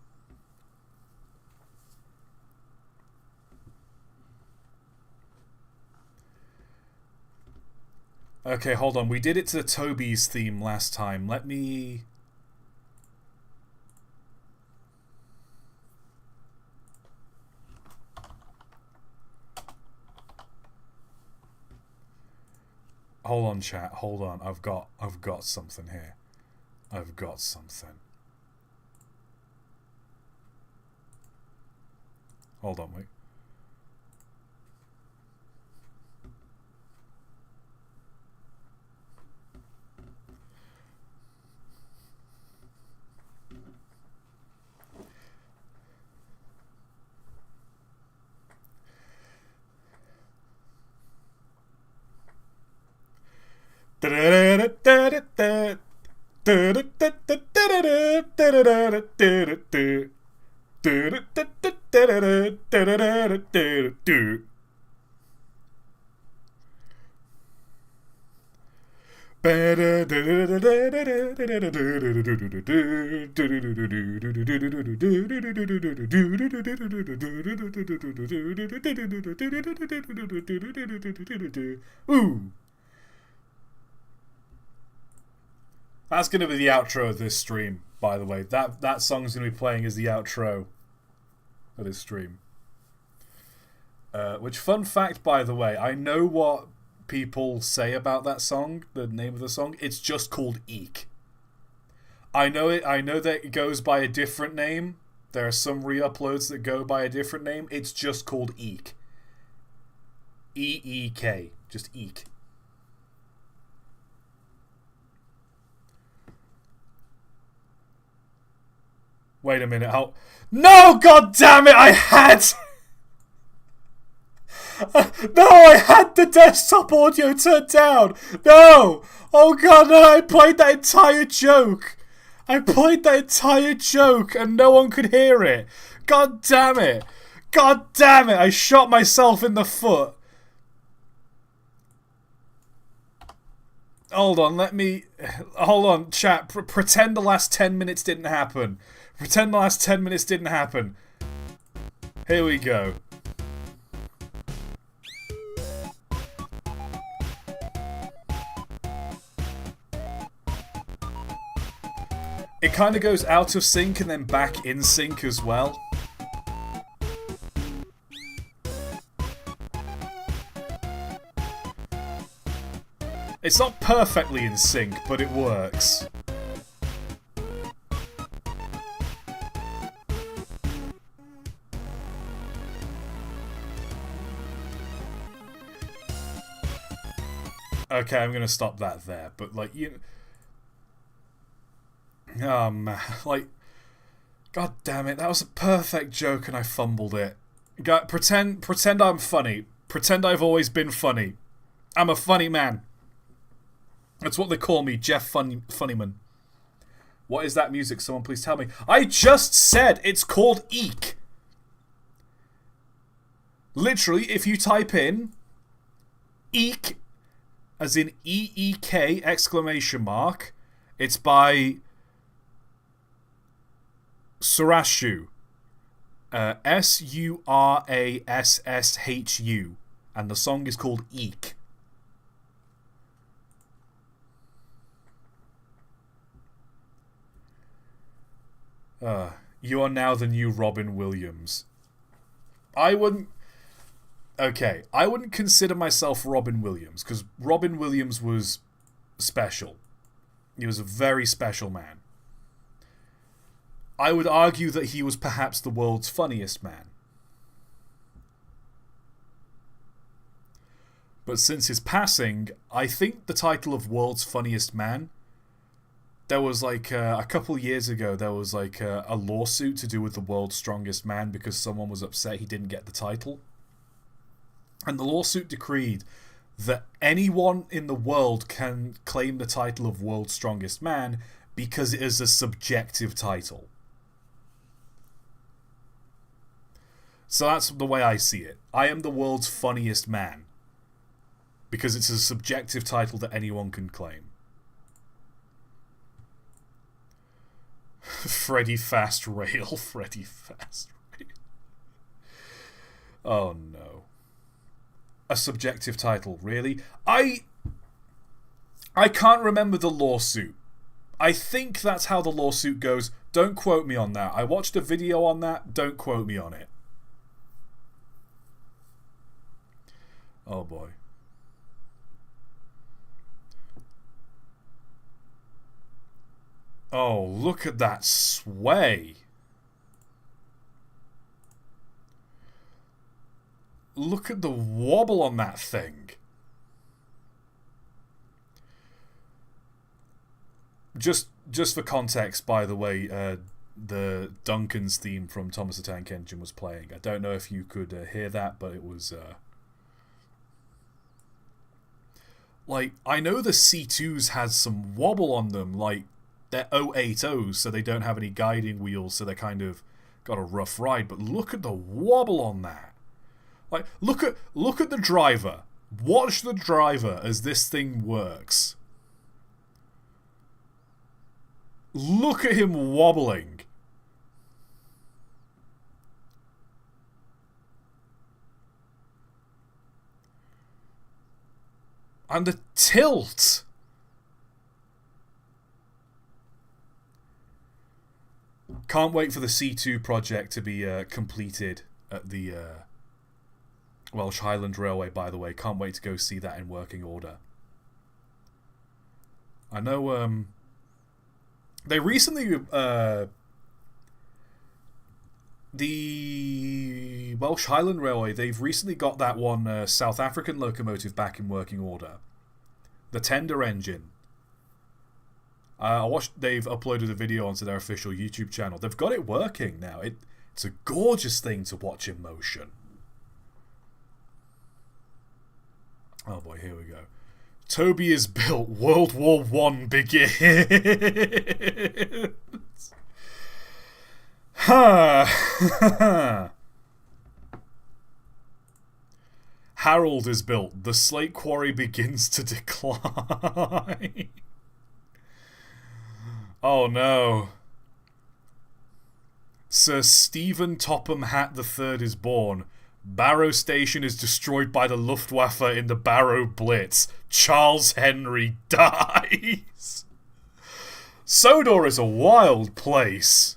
Okay, hold on. We did it to the Toby's theme last time. Let me... Hold on, chat. Hold on. I've got something here. I've got something. Hold on, wait. Ooh. That's going to be the outro of this stream, by the way. That song's going to be playing as the outro of this stream. Which, fun fact, by the way, I know what people say about that song, the name of the song. It's just called Eek. I know that it goes by a different name. There are some re-uploads that go by a different name. It's just called Eek. E-E-K. Just Eek. Wait a minute. No, god damn it! I had... No, I had the desktop audio turned down! No! Oh god, no, I played that entire joke! And no one could hear it! God damn it! God damn it! I shot myself in the foot! Hold on, chat. Pretend the last 10 minutes didn't happen. Here we go. It kind of goes out of sync and then back in sync as well. It's not perfectly in sync, but it works. Okay, I'm gonna stop that there, but like, like, god damn it, that was a perfect joke and I fumbled it. Pretend I'm funny. Pretend I've always been funny. I'm a funny man. That's what they call me, Jeff Funnyman. What is that music? Someone please tell me. I just said it's called Eek. Literally, if you type in Eek, as in E-E-K, exclamation mark, it's by Surashu. S-U-R-A-S-S-H-U. And the song is called Eek. You are now the new Robin Williams. I wouldn't consider myself Robin Williams, because Robin Williams was special. He was a very special man. I would argue that he was perhaps the world's funniest man. But since his passing, I think the title of world's funniest man, there was like a couple years ago, there was like a lawsuit to do with the world's strongest man because someone was upset he didn't get the title. And the lawsuit decreed that anyone in the world can claim the title of world's strongest man because it is a subjective title. So that's the way I see it. I am the world's funniest man because it's a subjective title that anyone can claim. Freddy Fast Rail. Freddy Fast Rail. Oh no. A subjective title, really? I can't remember the lawsuit. I think that's how the lawsuit goes. Don't quote me on that. I watched a video on that. Don't quote me on it. Oh boy. Oh, look at that sway. Look at the wobble on that thing. Just for context, by the way, the Duncan's theme from Thomas the Tank Engine was playing. I don't know if you could hear that, but it was... like, I know the C2s has some wobble on them, like, they're 080s, so they don't have any guiding wheels, so they kind of got a rough ride, but look at the wobble on that. Like, look at the driver. Watch the driver as this thing works. Look at him wobbling. And the tilt. Can't wait for the C2 project to be completed at the Welsh Highland Railway, by the way. Can't wait to go see that in working order. I know they recently the Welsh Highland Railway, they've recently got that one South African locomotive back in working order. The tender engine. I watched, they've uploaded a video onto their official YouTube channel. They've got it working now. It's a gorgeous thing to watch in motion. Oh boy, here we go. Toby is built. World War I begins. Harold is built. The slate quarry begins to decline. Oh no. Sir Stephen Topham Hatt III is born. Barrow Station is destroyed by the Luftwaffe in the Barrow Blitz. Charles Henry dies. Sodor is a wild place.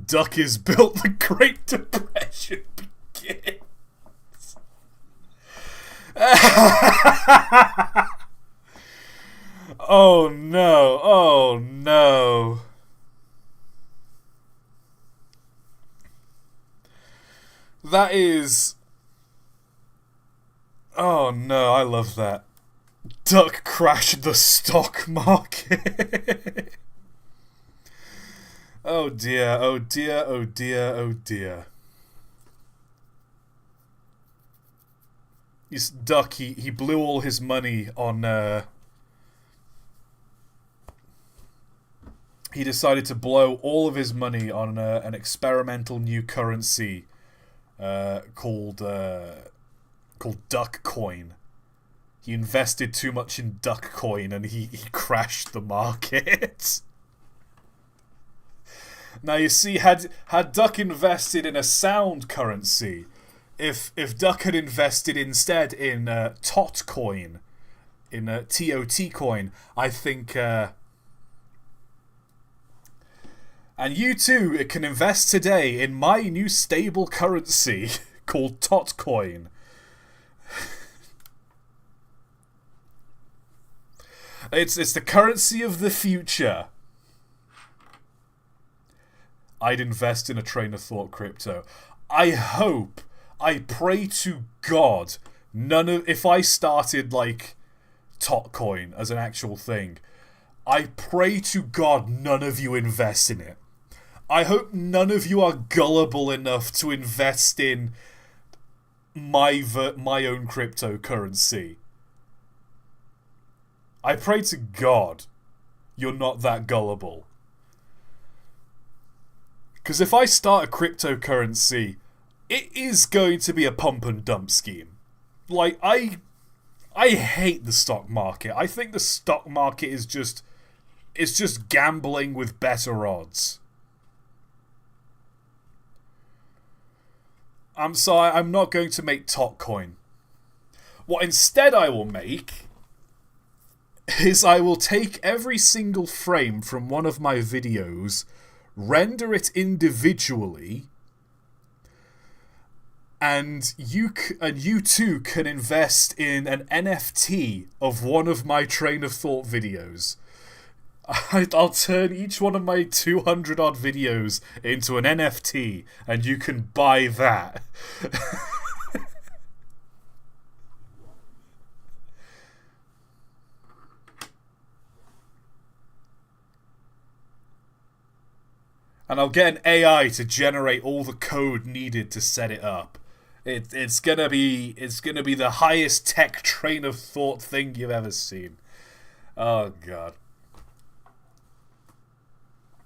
Duck is built. The Great Depression begins. Oh no, oh no. That is... Oh no, I love that. Duck crashed the stock market. Oh dear, oh dear, oh dear, oh dear. This Duck, he blew all his money on... He decided to blow all of his money on an experimental new currency called Duck Coin. He invested too much in Duck Coin and he crashed the market. Now you see, had Duck invested in a sound currency, if Duck had invested instead in ToT coin, in ToT coin, I think. And you too can invest today in my new stable currency called ToT coin. It's the currency of the future. I'd invest in a train of thought crypto. I pray to God, if I started like ToT coin as an actual thing, I pray to God none of you invest in it. I hope none of you are gullible enough to invest in my own cryptocurrency. I pray to God you're not that gullible. Because if I start a cryptocurrency, it is going to be a pump and dump scheme. Like, I hate the stock market. I think the stock market is just gambling with better odds. I'm not going to make ToT coin. What instead I will make is I will take every single frame from one of my videos, render it individually, and you too can invest in an NFT of one of my train of thought videos. I'll turn each one of my 200 odd videos into an NFT and you can buy that. And I'll get an AI to generate all the code needed to set it up. It's gonna be the highest tech train of thought thing you've ever seen. Oh god.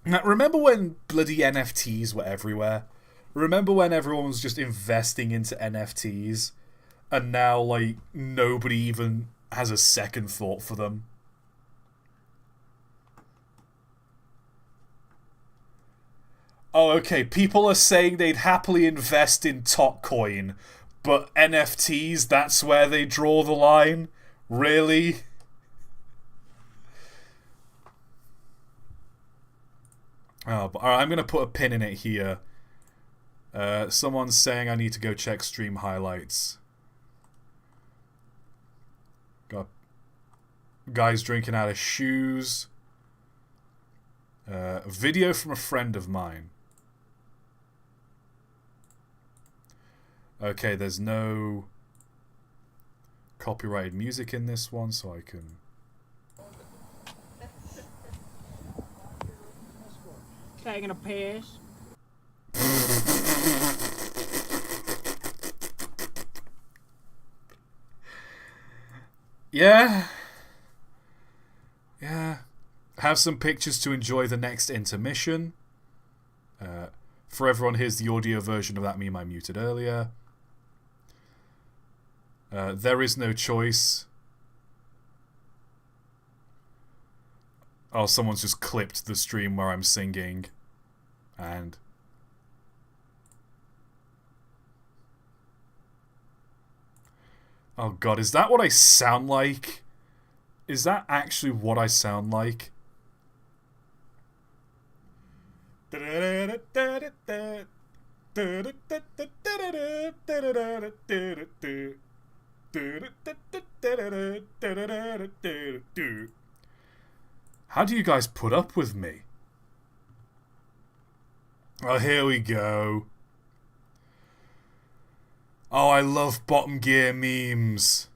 Now, remember when bloody NFTs were everywhere? Remember when everyone was just investing into NFTs? And now, like, nobody even has a second thought for them? Oh, okay, people are saying they'd happily invest in ToT coin, but NFTs, that's where they draw the line? Really? Oh, but, alright, I'm going to put a pin in it here. Someone's saying I need to go check stream highlights. Got guys drinking out of shoes. A video from a friend of mine. Okay, there's no copyrighted music in this one, so I can... Taking a piss. Yeah. Yeah. Have some pictures to enjoy the next intermission. For everyone, here's the audio version of that meme I muted earlier. There is no choice. Oh, someone's just clipped the stream where I'm singing. And... oh god, is that what I sound like? Is that actually what I sound like? How do you guys put up with me? Oh, here we go. Oh, I love bottom gear memes.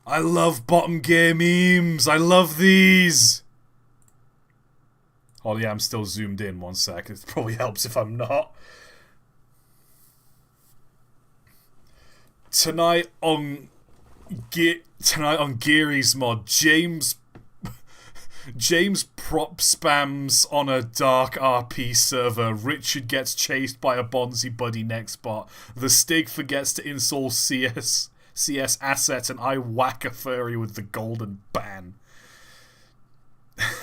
I love bottom gear memes. I love these. Oh yeah, I'm still zoomed in. 1 sec. It probably helps if I'm not. Tonight on Geary's mod, James prop spams on a dark RP server. Richard gets chased by a Bonzi buddy next bot. The Stig forgets to install CS assets, and I whack a furry with the golden ban.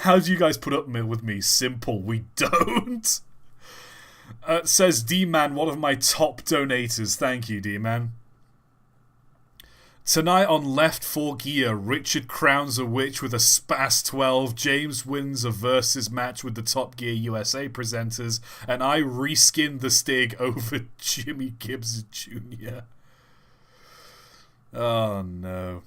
How do you guys put up with me? Simple, we don't. Says D-Man, one of my top donators. Thank you, D-Man. Tonight on Left 4 Gear, Richard crowns a witch with a Spas 12, James wins a versus match with the Top Gear USA presenters, and I reskin the Stig over Jimmy Gibbs Jr. Oh no.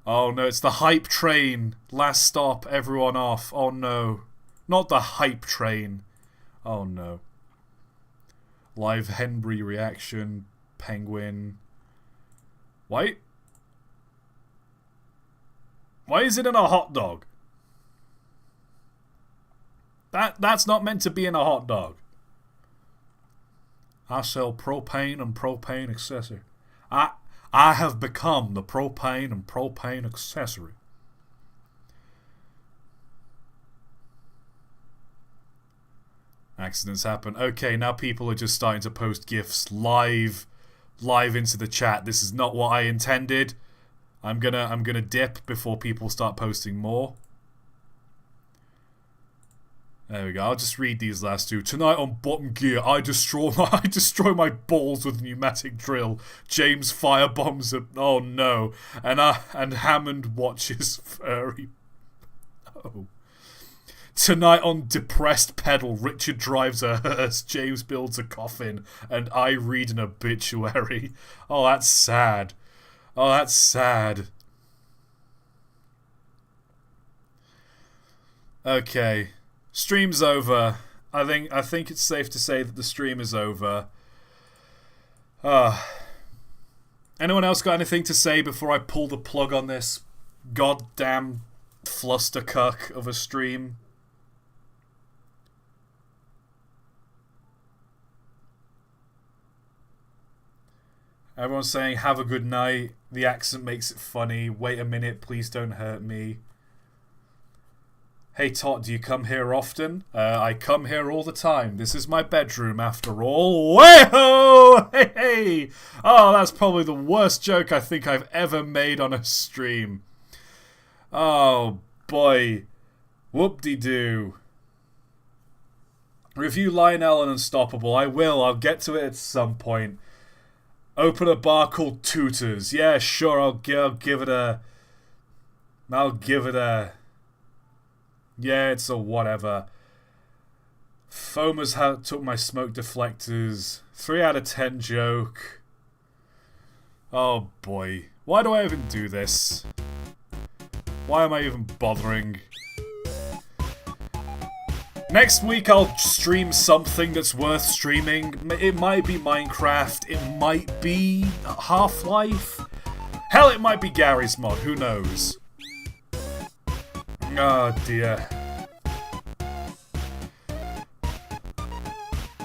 Oh no, it's the hype train. Last stop, everyone off. Oh no. Not the hype train. Oh no. Live Henbury reaction. Penguin. Why is it in a hot dog? That's not meant to be in a hot dog. I sell propane and propane accessory. I have become the propane and propane accessory. Accidents happen. Okay, now people are just starting to post GIFs live into the chat. This is not what I intended. I'm gonna dip before people start posting more. There we go. I'll just read these last two. Tonight on Bottom Gear, I destroy my balls with pneumatic drill. James firebombs a... oh no. And Hammond watches furry. Oh. Tonight on Depressed Pedal, Richard drives a hearse, James builds a coffin, and I read an obituary. Oh, that's sad. Oh, that's sad. Okay. Stream's over. I think it's safe to say that the stream is over. Anyone else got anything to say before I pull the plug on this goddamn flustercuck of a stream? Everyone's saying, have a good night. The accent makes it funny. Wait a minute, please don't hurt me. Hey ToT, do you come here often? I come here all the time. This is my bedroom after all. Way-ho! Hey, hey! Oh, that's probably the worst joke I think I've ever made on a stream. Oh, boy. Whoop-de-doo. Review Lionel and Unstoppable. I will. I'll get to it at some point. Open a bar called Tutors. Yeah, sure, I'll give it a... Yeah, it's a whatever. Foamers took my smoke deflectors. 3 out of 10 joke. Oh boy. Why do I even do this? Why am I even bothering? Next week I'll stream something that's worth streaming. It might be Minecraft. It might be Half-Life. Hell, it might be Gary's mod. Who knows? Oh dear.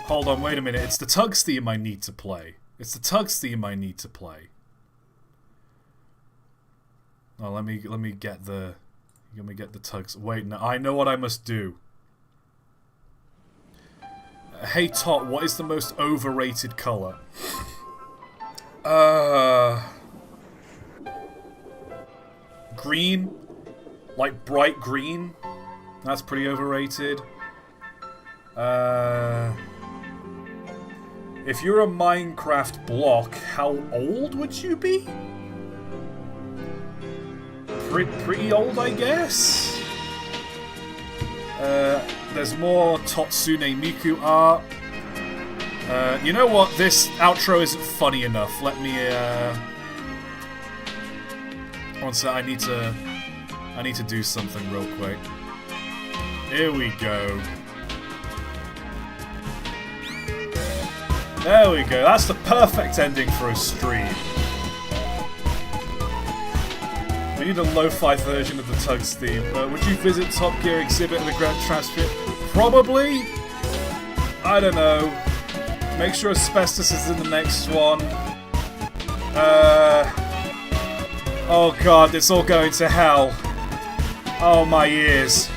Hold on, wait a minute. It's the Tugs theme I need to play. It's the Tugs theme I need to play. Oh, let me get the Tugs. Wait, no, I know what I must do. Hey ToT, what is the most overrated color? Green, like bright green. That's pretty overrated. If you're a Minecraft block, how old would you be? Pretty old, I guess. There's more Totsune Miku art. You know what? This outro isn't funny enough. Let me. One sec. I need to do something real quick. Here we go. There we go. That's the perfect ending for a stream. We need a lo-fi version of the Tugs theme. Would you visit Top Gear exhibit at the Grand Transcript? Probably. I don't know. Make sure Asbestos is in the next one. Oh god, it's all going to hell. Oh my ears.